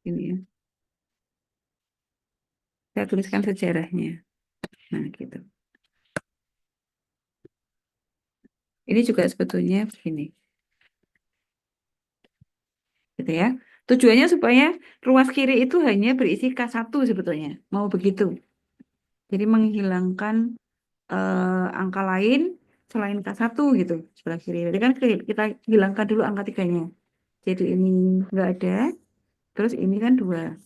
Ini ya. Saya tuliskan sejarahnya. Nah, gitu. Ini juga sebetulnya begini. Gitu ya. Tujuannya supaya ruas kiri itu hanya berisi K1 sebetulnya. Mau begitu. Jadi menghilangkan angka lain selain K1 gitu sebelah kiri. Jadi kan kita hilangkan dulu angka 3-nya. Jadi ini nggak ada. Terus ini kan 2.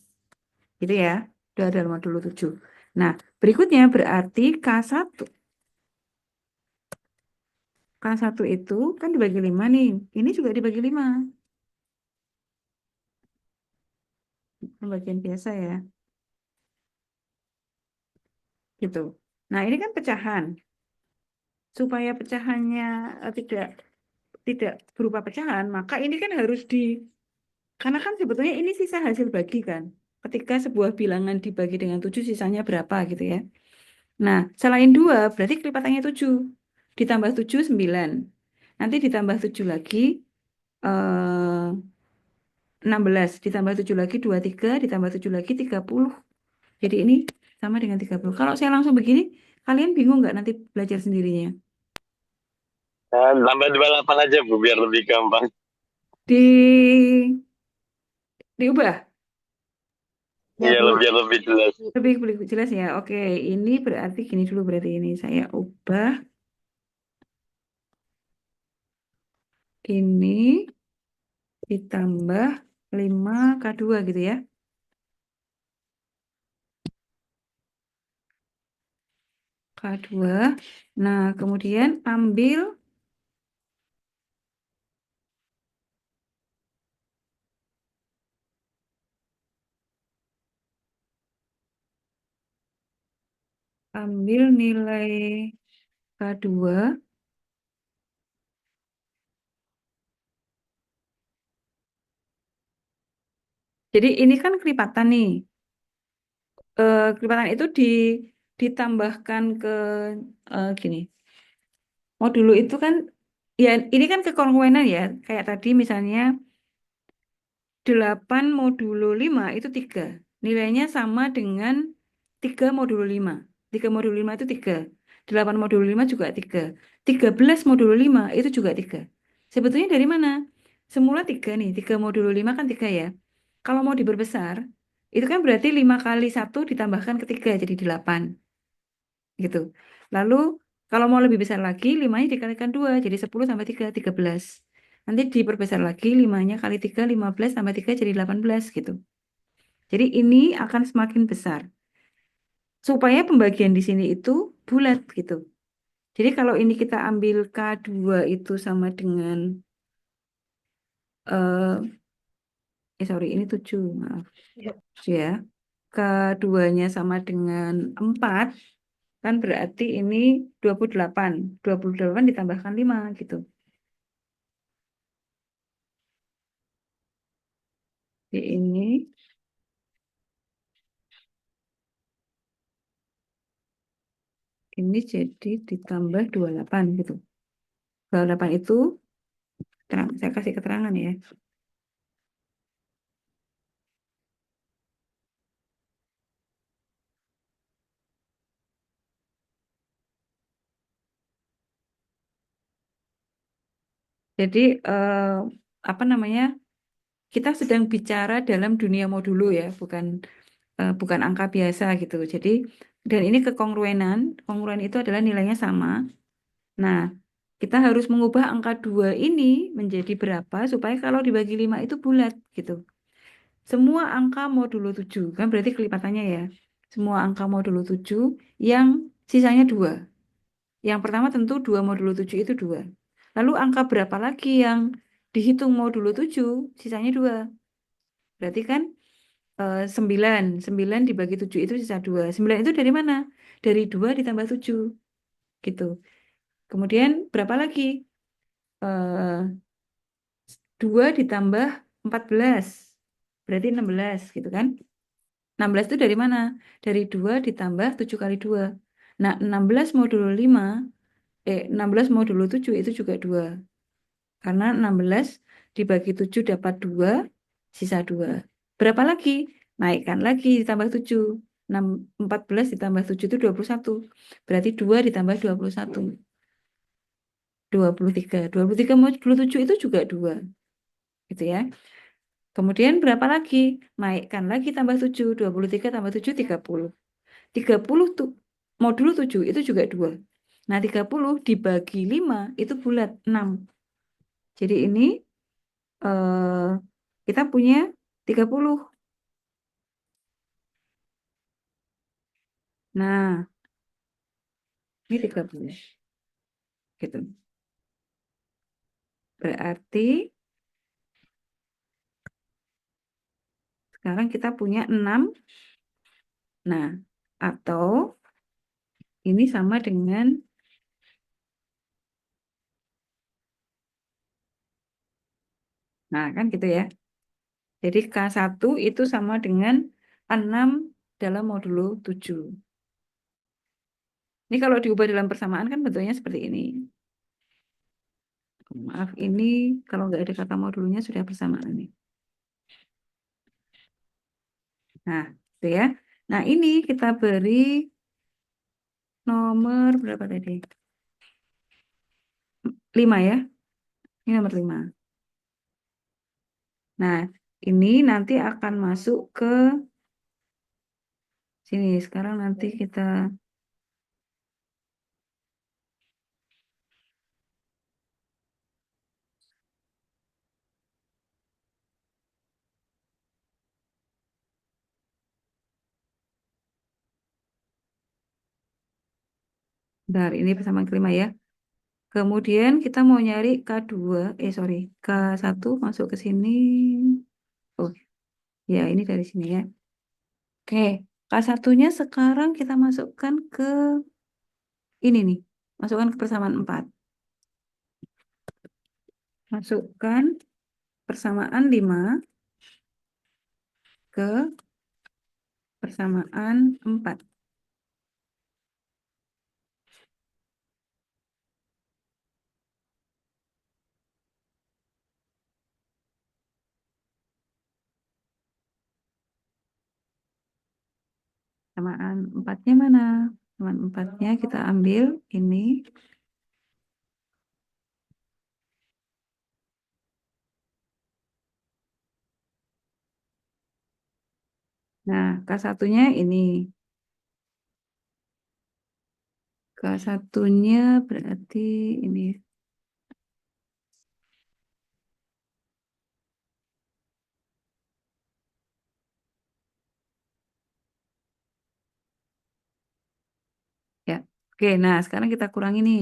Gitu ya. Udah ada nomor dulu 7. Nah, berikutnya berarti K1. K1 itu kan dibagi 5 nih. Ini juga dibagi 5. Pembagian biasa ya. Gitu. Nah, ini kan pecahan. Supaya pecahannya tidak tidak berupa pecahan, maka ini kan harus karena kan sebetulnya ini sisa hasil bagi kan. Ketika sebuah bilangan dibagi dengan 7, sisanya berapa gitu ya. Nah, selain 2, berarti kelipatannya 7. Ditambah 7, 9. Nanti ditambah 7 lagi, 16. Ditambah 7 lagi, 23. Ditambah 7 lagi, 30. Jadi ini sama dengan 30. Kalau saya langsung begini, kalian bingung nggak nanti belajar sendirinya? Tambah 28 aja Bu, biar lebih gampang. Di diubah Ya, Iya, Bu. lebih lebih jelas. lebih jelas ya. Oke, ini berarti gini dulu, berarti ini saya ubah ini ditambah 5K2 gitu ya. K2. Nah, kemudian ambil nilai K2. Jadi ini kan kelipatan nih. Kelipatan itu ditambahkan ke gini. Modulo itu kan ya ini kan kekongruenan ya. Kayak tadi misalnya 8 modulo 5 itu 3. Nilainya sama dengan 3 modulo 5. 3 modulo 5 itu 3. 8 modulo 5 juga 3. 13 modulo 5 itu juga 3. Sebetulnya dari mana? Semula 3 nih. 3 modulo 5 kan 3 ya. Kalau mau diperbesar, itu kan berarti 5 kali 1 ditambahkan ke 3 jadi 8. Gitu. Lalu kalau mau lebih besar lagi, 5-nya dikalikan 2 jadi 10 tambah 3, 13. Nanti diperbesar lagi, 5-nya kali 3, 15 tambah 3 jadi 18 gitu. Jadi ini akan semakin besar. Supaya pembagian di sini itu bulat gitu. Jadi kalau ini kita ambil K2 itu sama dengan, sorry ini 7, maaf. Ya, K2-nya sama dengan 4, kan berarti ini 28. 28 ditambahkan 5 gitu. Jadi ini jadi ditambah 28 gitu. 28 itu, saya kasih keterangan ya. Jadi apa namanya? Kita sedang bicara dalam dunia modulo ya, bukan angka biasa gitu. Jadi dan ini kekongruenan, kongruen itu adalah nilainya sama. Nah, kita harus mengubah angka 2 ini menjadi berapa supaya kalau dibagi 5 itu bulat gitu. Semua angka modulo 7 kan berarti kelipatannya ya. Semua angka modulo 7 yang sisanya 2. Yang pertama tentu 2 modulo 7 itu 2. Lalu angka berapa lagi yang dihitung modulo 7, sisanya 2. Berarti kan 9. 9 dibagi 7 itu sisa 2. 9 itu dari mana? Dari 2 ditambah 7. Gitu. Kemudian berapa lagi? 2 ditambah 14. Berarti 16 gitu kan? 16 itu dari mana? Dari 2 ditambah 7 kali 2. Nah, 16 modulo 5 16 modulo 7 itu juga 2. Karena 16 dibagi 7 dapat 2, sisa 2. Berapa lagi? Naikkan lagi ditambah 7. 14 ditambah 7 itu 21. Berarti 2 ditambah 21. 23. 23 modulo 7 itu juga 2. Gitu ya. Kemudian berapa lagi? Naikkan lagi tambah 7. 23 tambah 7, 30. 30 tuh modulo 7 itu juga 2. Nah, 30 dibagi 5 itu bulat 6. Jadi ini eh, kita punya 30. Nah, ini 30. Gitu. Berarti sekarang kita punya 6. Nah, atau ini sama dengan, nah kan gitu ya. Jadi K1 itu sama dengan 6 dalam modulo 7. Ini kalau diubah dalam persamaan kan bentuknya seperti ini. Maaf, ini kalau nggak ada kata modulnya sudah persamaan nih. Nah, itu ya. Nah, ini kita beri nomor berapa tadi? 5 ya. Ini nomor 5. Nah, ini nanti akan masuk ke sini. Sekarang nanti kita, bentar, ini persamaan kelima ya. Kemudian kita mau nyari K2, sorry, K1 masuk ke sini. Oh, ya ini dari sini ya. Oke, K1-nya sekarang kita masukkan ke ini nih. Masukkan ke persamaan 4. Masukkan persamaan 5 ke persamaan 4. Persamaan 4-nya mana? Persamaan 4-nya kita ambil ini. Nah, K1-nya ini. K1-nya berarti ini. Ya. Oke, nah sekarang kita kurangi nih.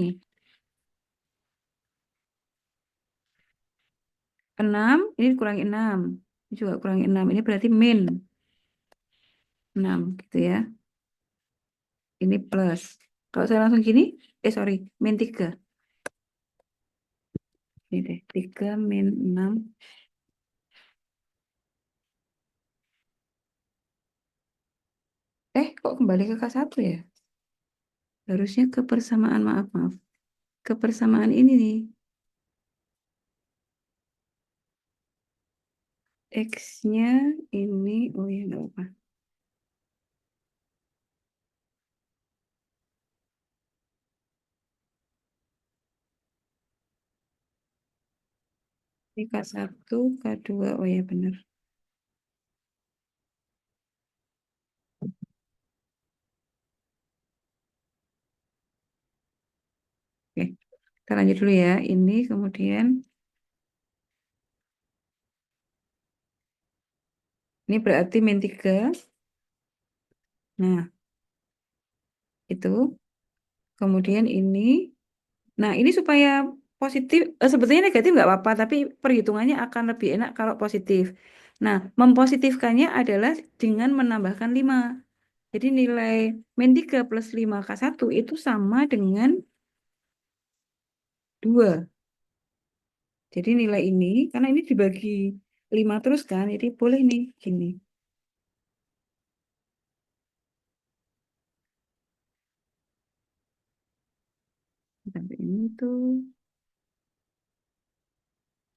6, ini kurangi 6. Ini juga kurangi 6. Ini berarti min 6 gitu ya. Ini plus. Kalau saya langsung gini, sorry, min 3. Ini deh, 3 min 6. Kok kembali ke K1 ya? Harusnya ke persamaan, maaf. Ke persamaan ini nih. X-nya ini, oh ya nggak apa. Ini K1, K2, oh ya benar. Oke, kita lanjut dulu ya. Ini kemudian, ini berarti min 3. Nah, itu. Kemudian ini. Nah, ini supaya positif, sebetulnya negatif nggak apa-apa, tapi perhitungannya akan lebih enak kalau positif. Nah, mempositifkannya adalah dengan menambahkan 5. Jadi nilai min 3 plus 5K1 itu sama dengan 2. Jadi nilai ini, karena ini dibagi 5 terus kan, jadi boleh nih gini. Bentar, ini tuh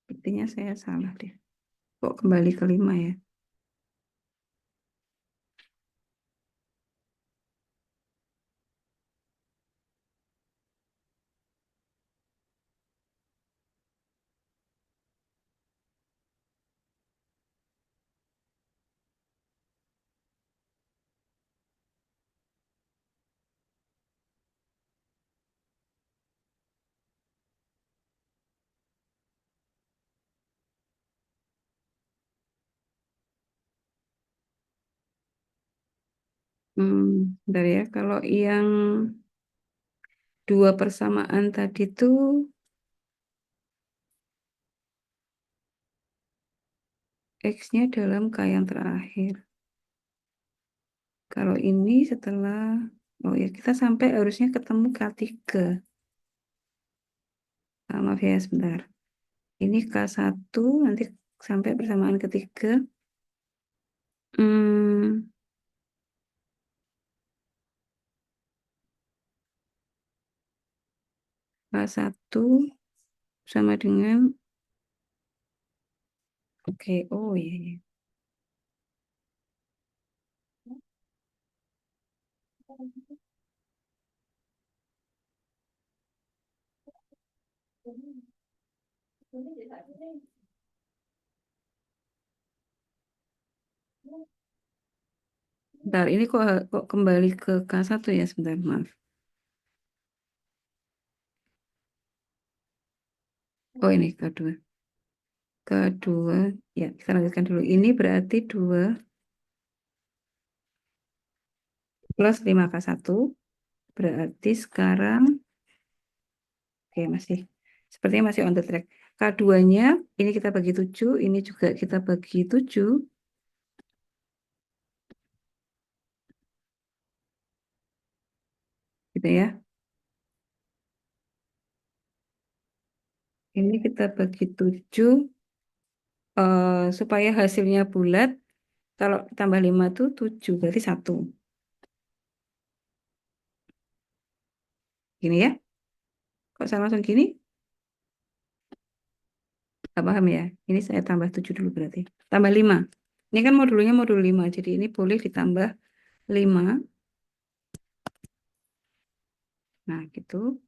sepertinya saya salah deh. Kok kembali ke 5 ya? Bentar ya. Kalau yang dua persamaan tadi tuh X-nya dalam K yang terakhir. Kalau ini setelah, oh ya kita sampai harusnya ketemu K3. Maaf ya sebentar. Ini K1 nanti sampai persamaan ketiga. Hmm, K1 sama dengan, oke, oh iya, iya. Bentar, ini kok kembali ke K1 ya sebentar, maaf. Oh ini K2. K2, ya kita lanjutkan dulu. Ini berarti 2 plus 5K1. Berarti sekarang, oke masih, sepertinya masih on the track. K2-nya, ini kita bagi 7, ini juga kita bagi 7. Gitu ya. Ini kita bagi 7, supaya hasilnya bulat. Kalau tambah 5 tuh 7, berarti 1. Gini ya. Kok saya langsung gini? Gak paham ya. Ini saya tambah 7 dulu berarti. Tambah 5. Ini kan modulnya modul 5. Jadi ini boleh ditambah 5. Nah, gitu.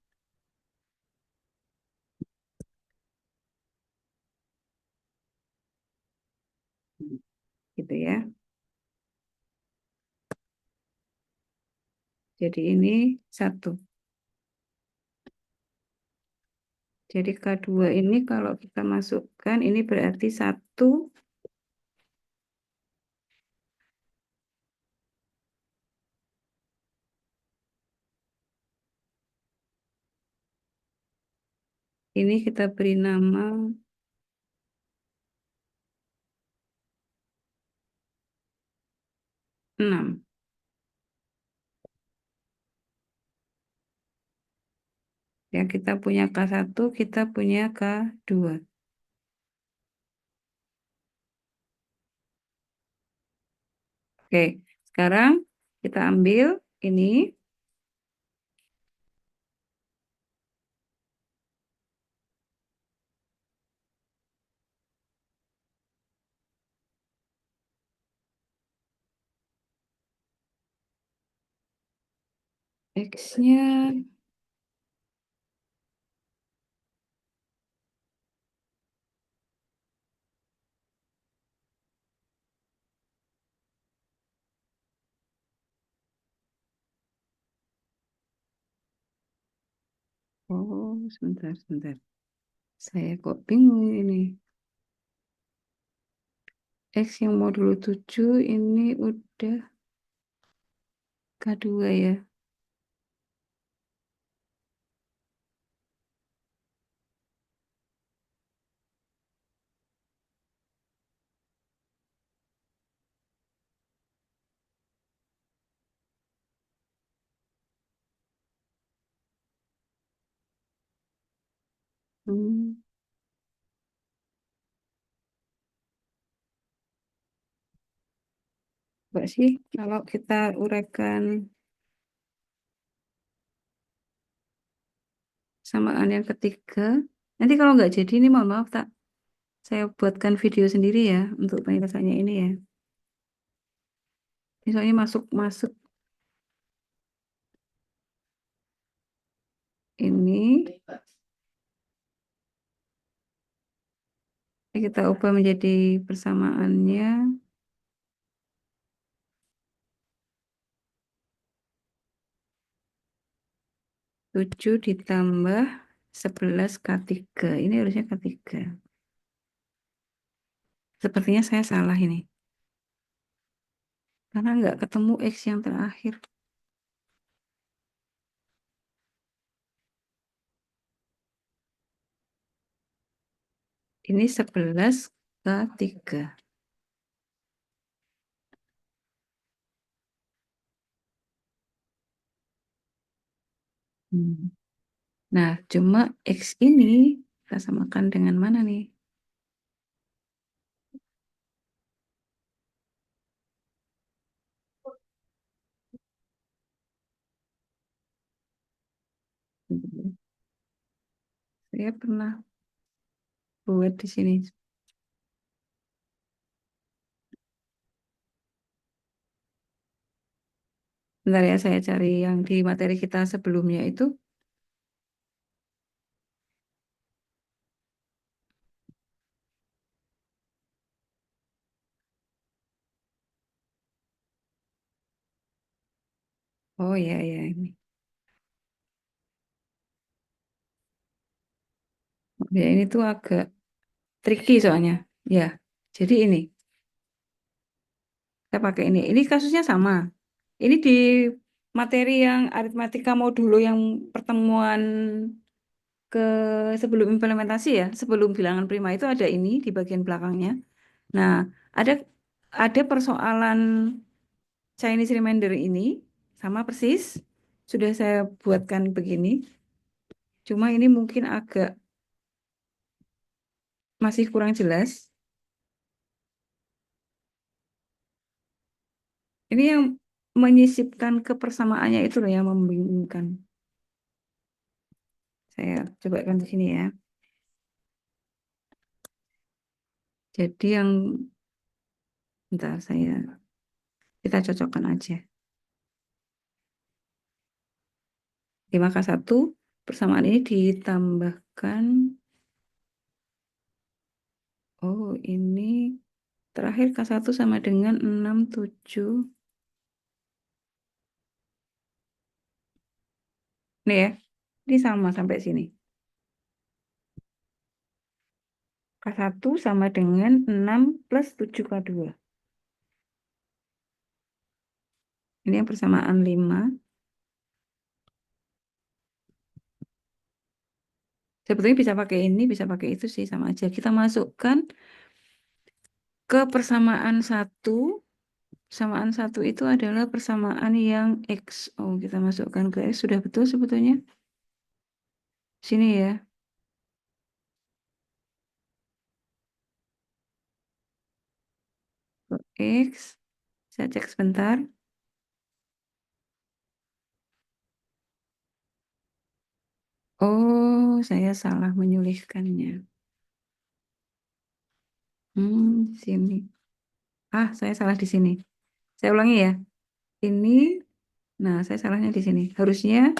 Gitu ya. Jadi ini 1. Jadi K2 ini kalau kita masukkan, ini berarti 1. Ini kita beri nama 6. Ya, kita punya K1, kita punya K2. Oke, sekarang kita ambil ini. X-nya, oh sebentar, sebentar. Saya kok bingung ini. X yang modulo 7 ini udah K2 ya. Hmm, Mbak sih, kalau kita uraikan Samaan yang ketiga. Nanti kalau nggak jadi ini mohon maaf tak. Saya buatkan video sendiri ya untuk penyelesaiannya ini ya. Ini soalnya masuk ini. Kita ubah menjadi persamaannya 7 ditambah 11 K3. Ini harusnya K3. Sepertinya saya salah ini. Karena nggak ketemu X yang terakhir. Ini 11 K3. Hmm. Nah, cuma X ini kita samakan dengan mana nih? Saya pernah buat di sini. Bentar ya, saya cari yang di materi kita sebelumnya itu. Oh ya, ya ini. Ya ini tuh agak tricky soalnya. Ya, jadi ini. Saya pakai ini. Ini kasusnya sama. Ini di materi yang aritmatika modulo yang pertemuan ke sebelum implementasi ya, sebelum bilangan prima itu ada ini di bagian belakangnya. Nah, ada ada persoalan Chinese remainder ini sama persis sudah saya buatkan begini. Cuma ini mungkin agak masih kurang jelas. Ini yang menyisipkan kepersamaannya itu loh yang membingungkan. Saya coba di sini ya. Jadi yang bentar kita cocokkan aja. 5K1 persamaan ini ditambahkan. Oh, ini terakhir K1 sama dengan 67. Nih ya, ini sama sampai sini. K1 sama dengan 6 plus 7K2. Ini yang persamaan 5. Sebetulnya bisa pakai ini, bisa pakai itu sih, sama aja. Kita masukkan ke persamaan 1. Persamaan 1 itu adalah persamaan yang X. Oh, kita masukkan ke X. Sudah betul sebetulnya. Sini ya. Ke X. Saya cek sebentar. Oh, saya salah menyulihkannya. Sini. Saya salah di sini. Saya ulangi ya. Ini, nah saya salahnya di sini. Harusnya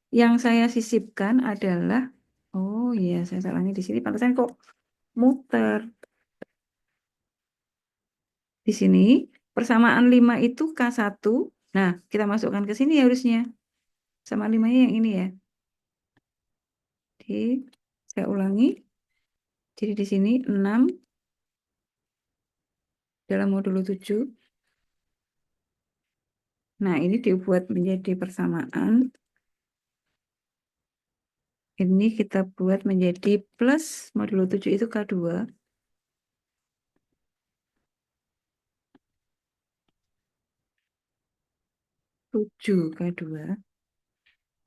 yang saya sisipkan adalah, oh iya, saya salahnya di sini. Pantesan kok muter. Di sini, persamaan 5 itu K1. Nah, kita masukkan ke sini harusnya. Sama 5-nya yang ini ya. Jadi, saya ulangi. Jadi di sini 6 dalam modulo 7. Nah, ini dibuat menjadi persamaan. Ini kita buat menjadi plus modulo 7 itu K2. 7 K2.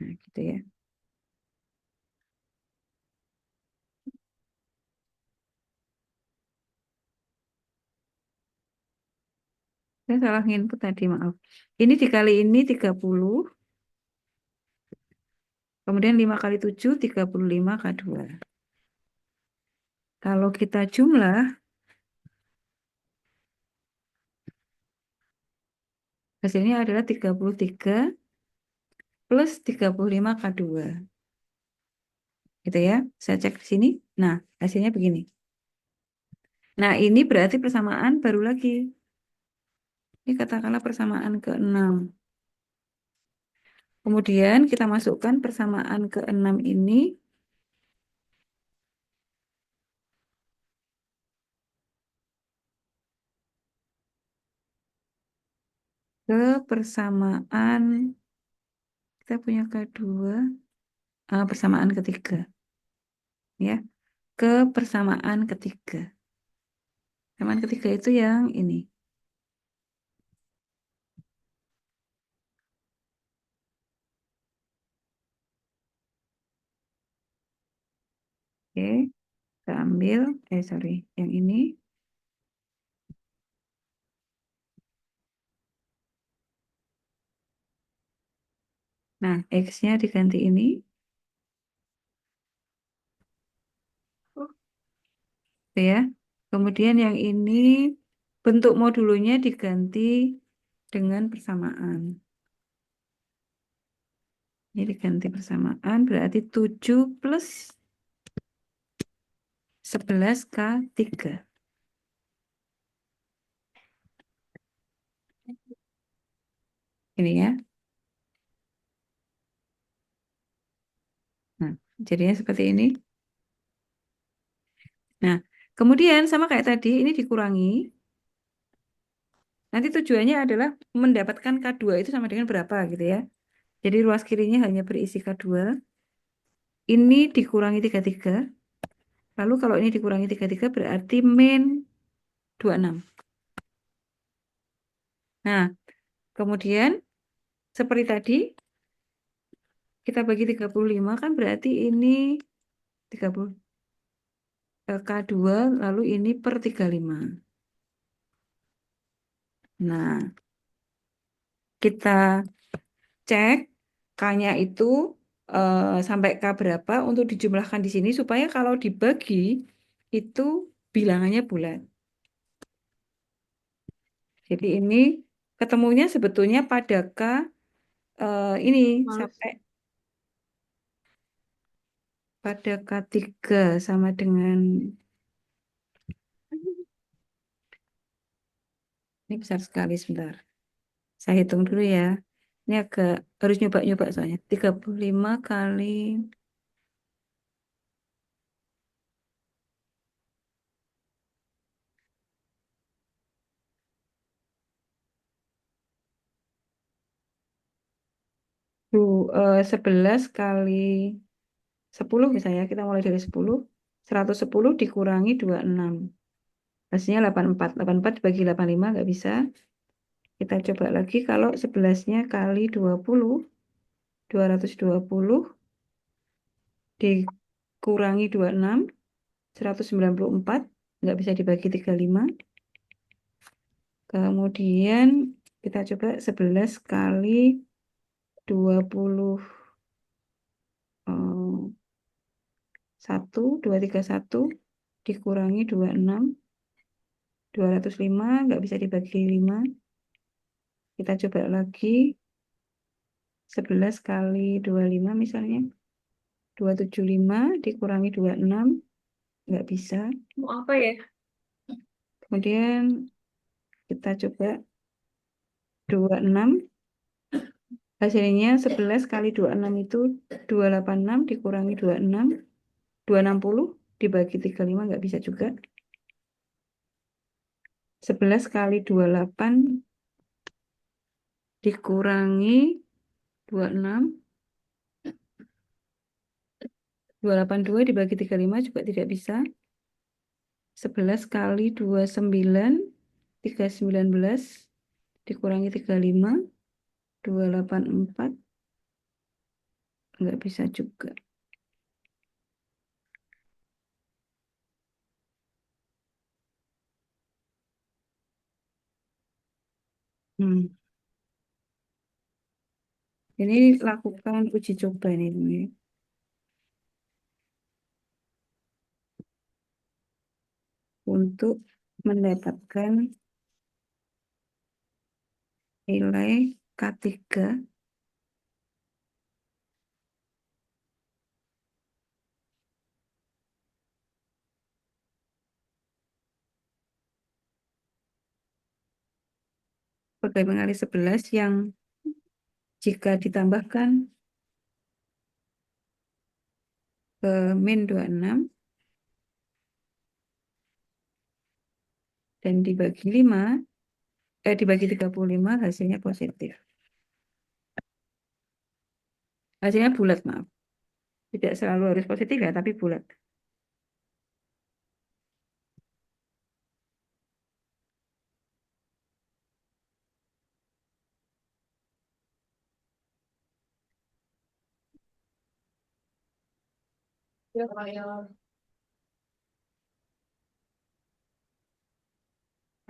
Nah, gitu ya. Saya salah input tadi, maaf. Ini dikali ini 30. Kemudian 5 kali 7, 35K2. Kalau kita jumlah, hasilnya adalah 33 plus 35K2. Gitu ya. Saya cek di sini. Nah, hasilnya begini. Nah, ini berarti persamaan baru lagi. Ini katakanlah persamaan ke-6. Kemudian kita masukkan persamaan ke-6 ini ke persamaan, kita punya K2, persamaan ketiga. Ya, ke persamaan ketiga. Persamaan ketiga itu yang ini. Oke, kita ambil, sorry, yang ini. Nah, X-nya diganti ini. Oke ya. Kemudian yang ini, bentuk modulusnya diganti dengan persamaan. Ini diganti persamaan, berarti 7 plus 11K3. Ini ya. Nah, jadinya seperti ini. Nah, kemudian sama kayak tadi, ini dikurangi. Nanti tujuannya adalah mendapatkan K2 itu sama dengan berapa gitu ya. Jadi ruas kirinya hanya berisi K2. Ini dikurangi 33. Lalu kalau ini dikurangi 33 berarti min 26. Nah, kemudian seperti tadi, kita bagi 35 kan berarti ini 30 K2 lalu ini per 35. Nah, kita cek K-nya itu sampai K berapa untuk dijumlahkan di sini supaya kalau dibagi itu bilangannya bulat. Jadi ini ketemunya sebetulnya pada K ini Males. sampai pada K3 sama dengan ini besar sekali sebentar. Saya hitung dulu ya. Ini agak harus nyoba-nyoba soalnya. 35 kali du, 11 kali 10 misalnya. Kita mulai dari 10. 110 dikurangi 26. Hasilnya 84. 84 dibagi 85 nggak bisa. Kita coba lagi kalau 11-nya kali 20. 220 dikurangi 26. 194. Nggak bisa dibagi 35. Kemudian kita coba 11 kali 20 1, 231 dikurangi 26, 205 nggak bisa dibagi 5. Kita coba lagi 11 kali 25 misalnya. 275 dikurangi 26 nggak bisa. Mau apa ya? Kemudian kita coba 26. Hasilnya 11 kali 26 itu 286 dikurangi 26. 260 dibagi 35 nggak bisa juga. 11 kali 28 dikurangi 26. 282 dibagi 35 juga tidak bisa. 11 kali 29, 319 dikurangi 35, 284 nggak bisa juga. Hmm. Ini lakukan uji coba ini. untuk mendapatkan nilai K3 sebagai pengali 11 yang jika ditambahkan ke min 26 dan dibagi 5, dibagi 35 hasilnya positif. Hasilnya bulat, maaf. Tidak selalu harus positif ya, tapi bulat.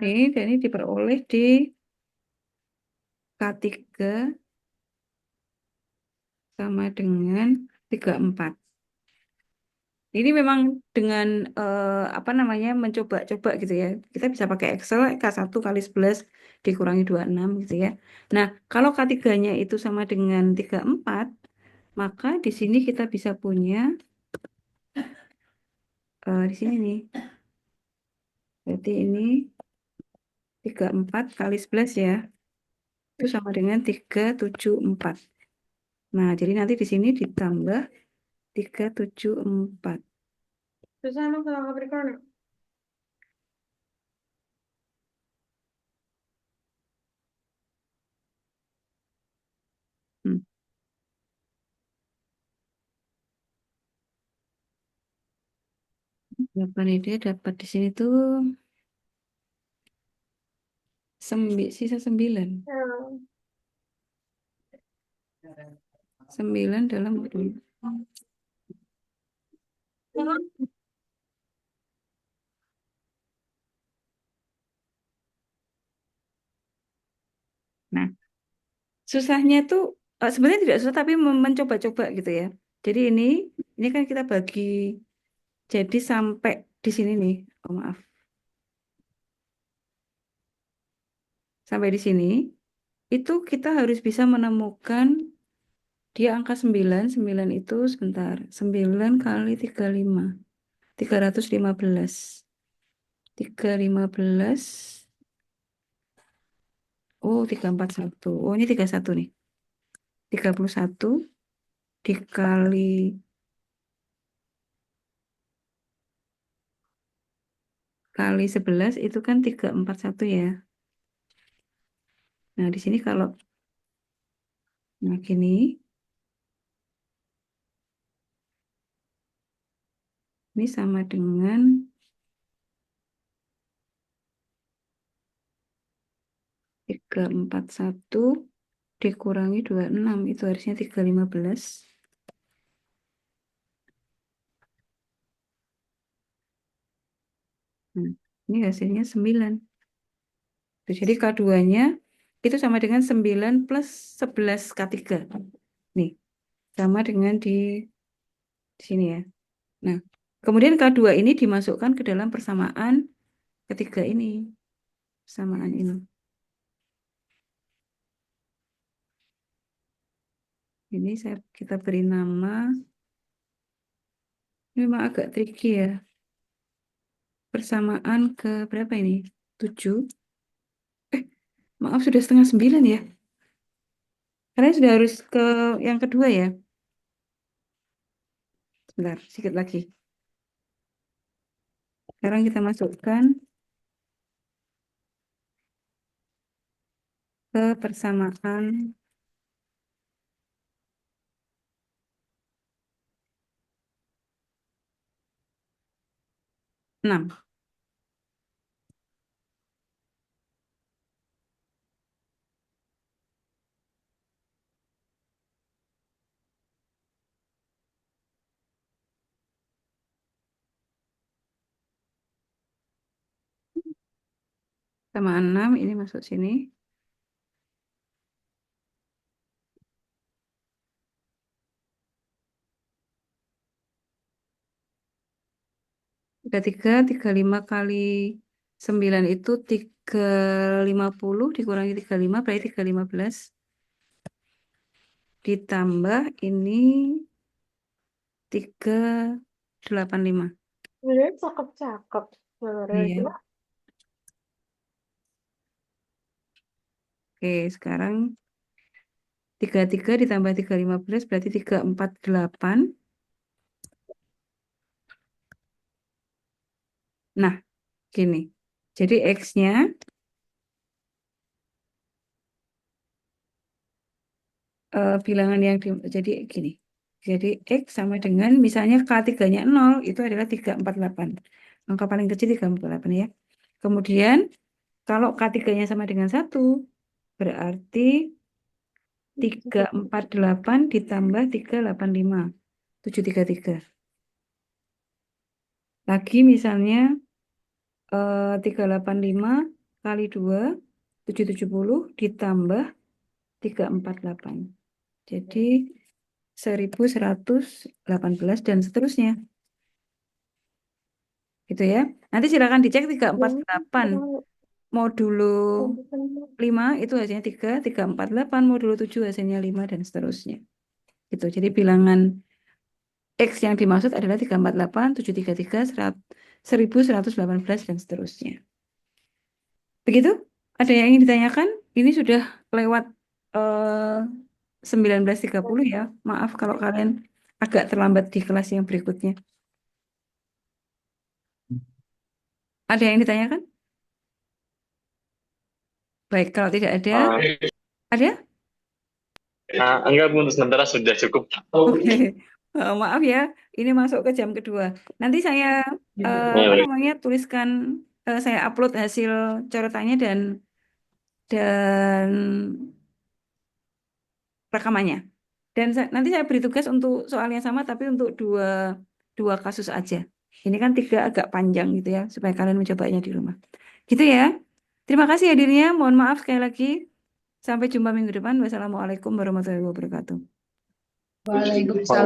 Ini, dan ini diperoleh di K3 sama dengan 34. Ini memang dengan apa namanya mencoba-coba gitu ya. Kita bisa pakai Excel K1 kali 11 dikurangi 26 gitu ya. Nah, kalau K3-nya itu sama dengan 34, maka di sini kita bisa punya di sini nih. Berarti ini 34 kali 11 ya. Itu sama dengan 374. Nah, jadi nanti di sini ditambah 374. Susah no kalau Capricorn. Hmm. Jawaban ide dapat di sini tuh sisa 9. 9 dalam 20. Nah, susahnya tuh sebenarnya tidak susah tapi mencoba-coba gitu ya. Jadi ini kan kita bagi jadi sampai di sini nih. Oh, maaf. Sampai di sini itu kita harus bisa menemukan dia angka 9. 9 itu sebentar. 9 kali 35. 315. 315. Oh, 341. Oh, ini 31 nih. 31 dikali kali 11 itu kan 341 ya. Nah, di sini kalau gini ini sama dengan 341 dikurangi 26 itu harusnya 315. Nah, ini hasilnya 9. Jadi K2-nya itu sama dengan 9 plus 11 K3. Nih, sama dengan di sini ya. Nah, kemudian K2 ini dimasukkan ke dalam persamaan ketiga ini. Persamaan ini. Ini kita beri nama. Ini memang agak tricky ya. Persamaan ke berapa ini? 7. Maaf, sudah setengah 9 ya. Karena sudah harus ke yang kedua ya. Sebentar, sedikit lagi. Sekarang kita masukkan ke persamaan 6. Sama 6 ini masuk sini. 33, 35 kali 9 itu 350 dikurangi 35 berarti 315. Ditambah ini 385. Sebenarnya cakep-cakep sebenarnya. Iya. Cuma Oke, sekarang 33 ditambah 315 berarti 348. Nah, gini. Jadi X-nya bilangan yang jadi gini. Jadi X sama dengan misalnya K3-nya 0 itu adalah 348. Angka paling kecil 348 ya. Kemudian kalau K3-nya sama dengan 1 berarti 348 ditambah 385. 733. Lagi misalnya 385 kali 2 770 ditambah 348. Jadi 1118 dan seterusnya. Gitu ya. Nanti silakan dicek 348 modulo 5 itu hasilnya 3, 348 modulo 7 hasilnya 5 dan seterusnya. Gitu. Jadi bilangan X yang dimaksud adalah 348, 733, 1118 dan seterusnya. Begitu? Ada yang ingin ditanyakan? Ini sudah lewat 19.30 ya. Maaf kalau kalian agak terlambat di kelas yang berikutnya. Ada yang ditanyakan? Baik, kalau tidak ada, ada? Enggak, Bu, sementara sudah cukup. Oke. Maaf ya, ini masuk ke jam kedua. Nanti saya apa namanya tuliskan, saya upload hasil coretannya dan rekamannya. Dan nanti saya beri tugas untuk soal yang sama, tapi untuk dua kasus aja. Ini kan 3 agak panjang gitu ya, supaya kalian mencobanya di rumah. Gitu ya. Terima kasih hadirnya. Mohon maaf sekali lagi. Sampai jumpa minggu depan. Wassalamualaikum warahmatullahi wabarakatuh. Waalaikumsalam.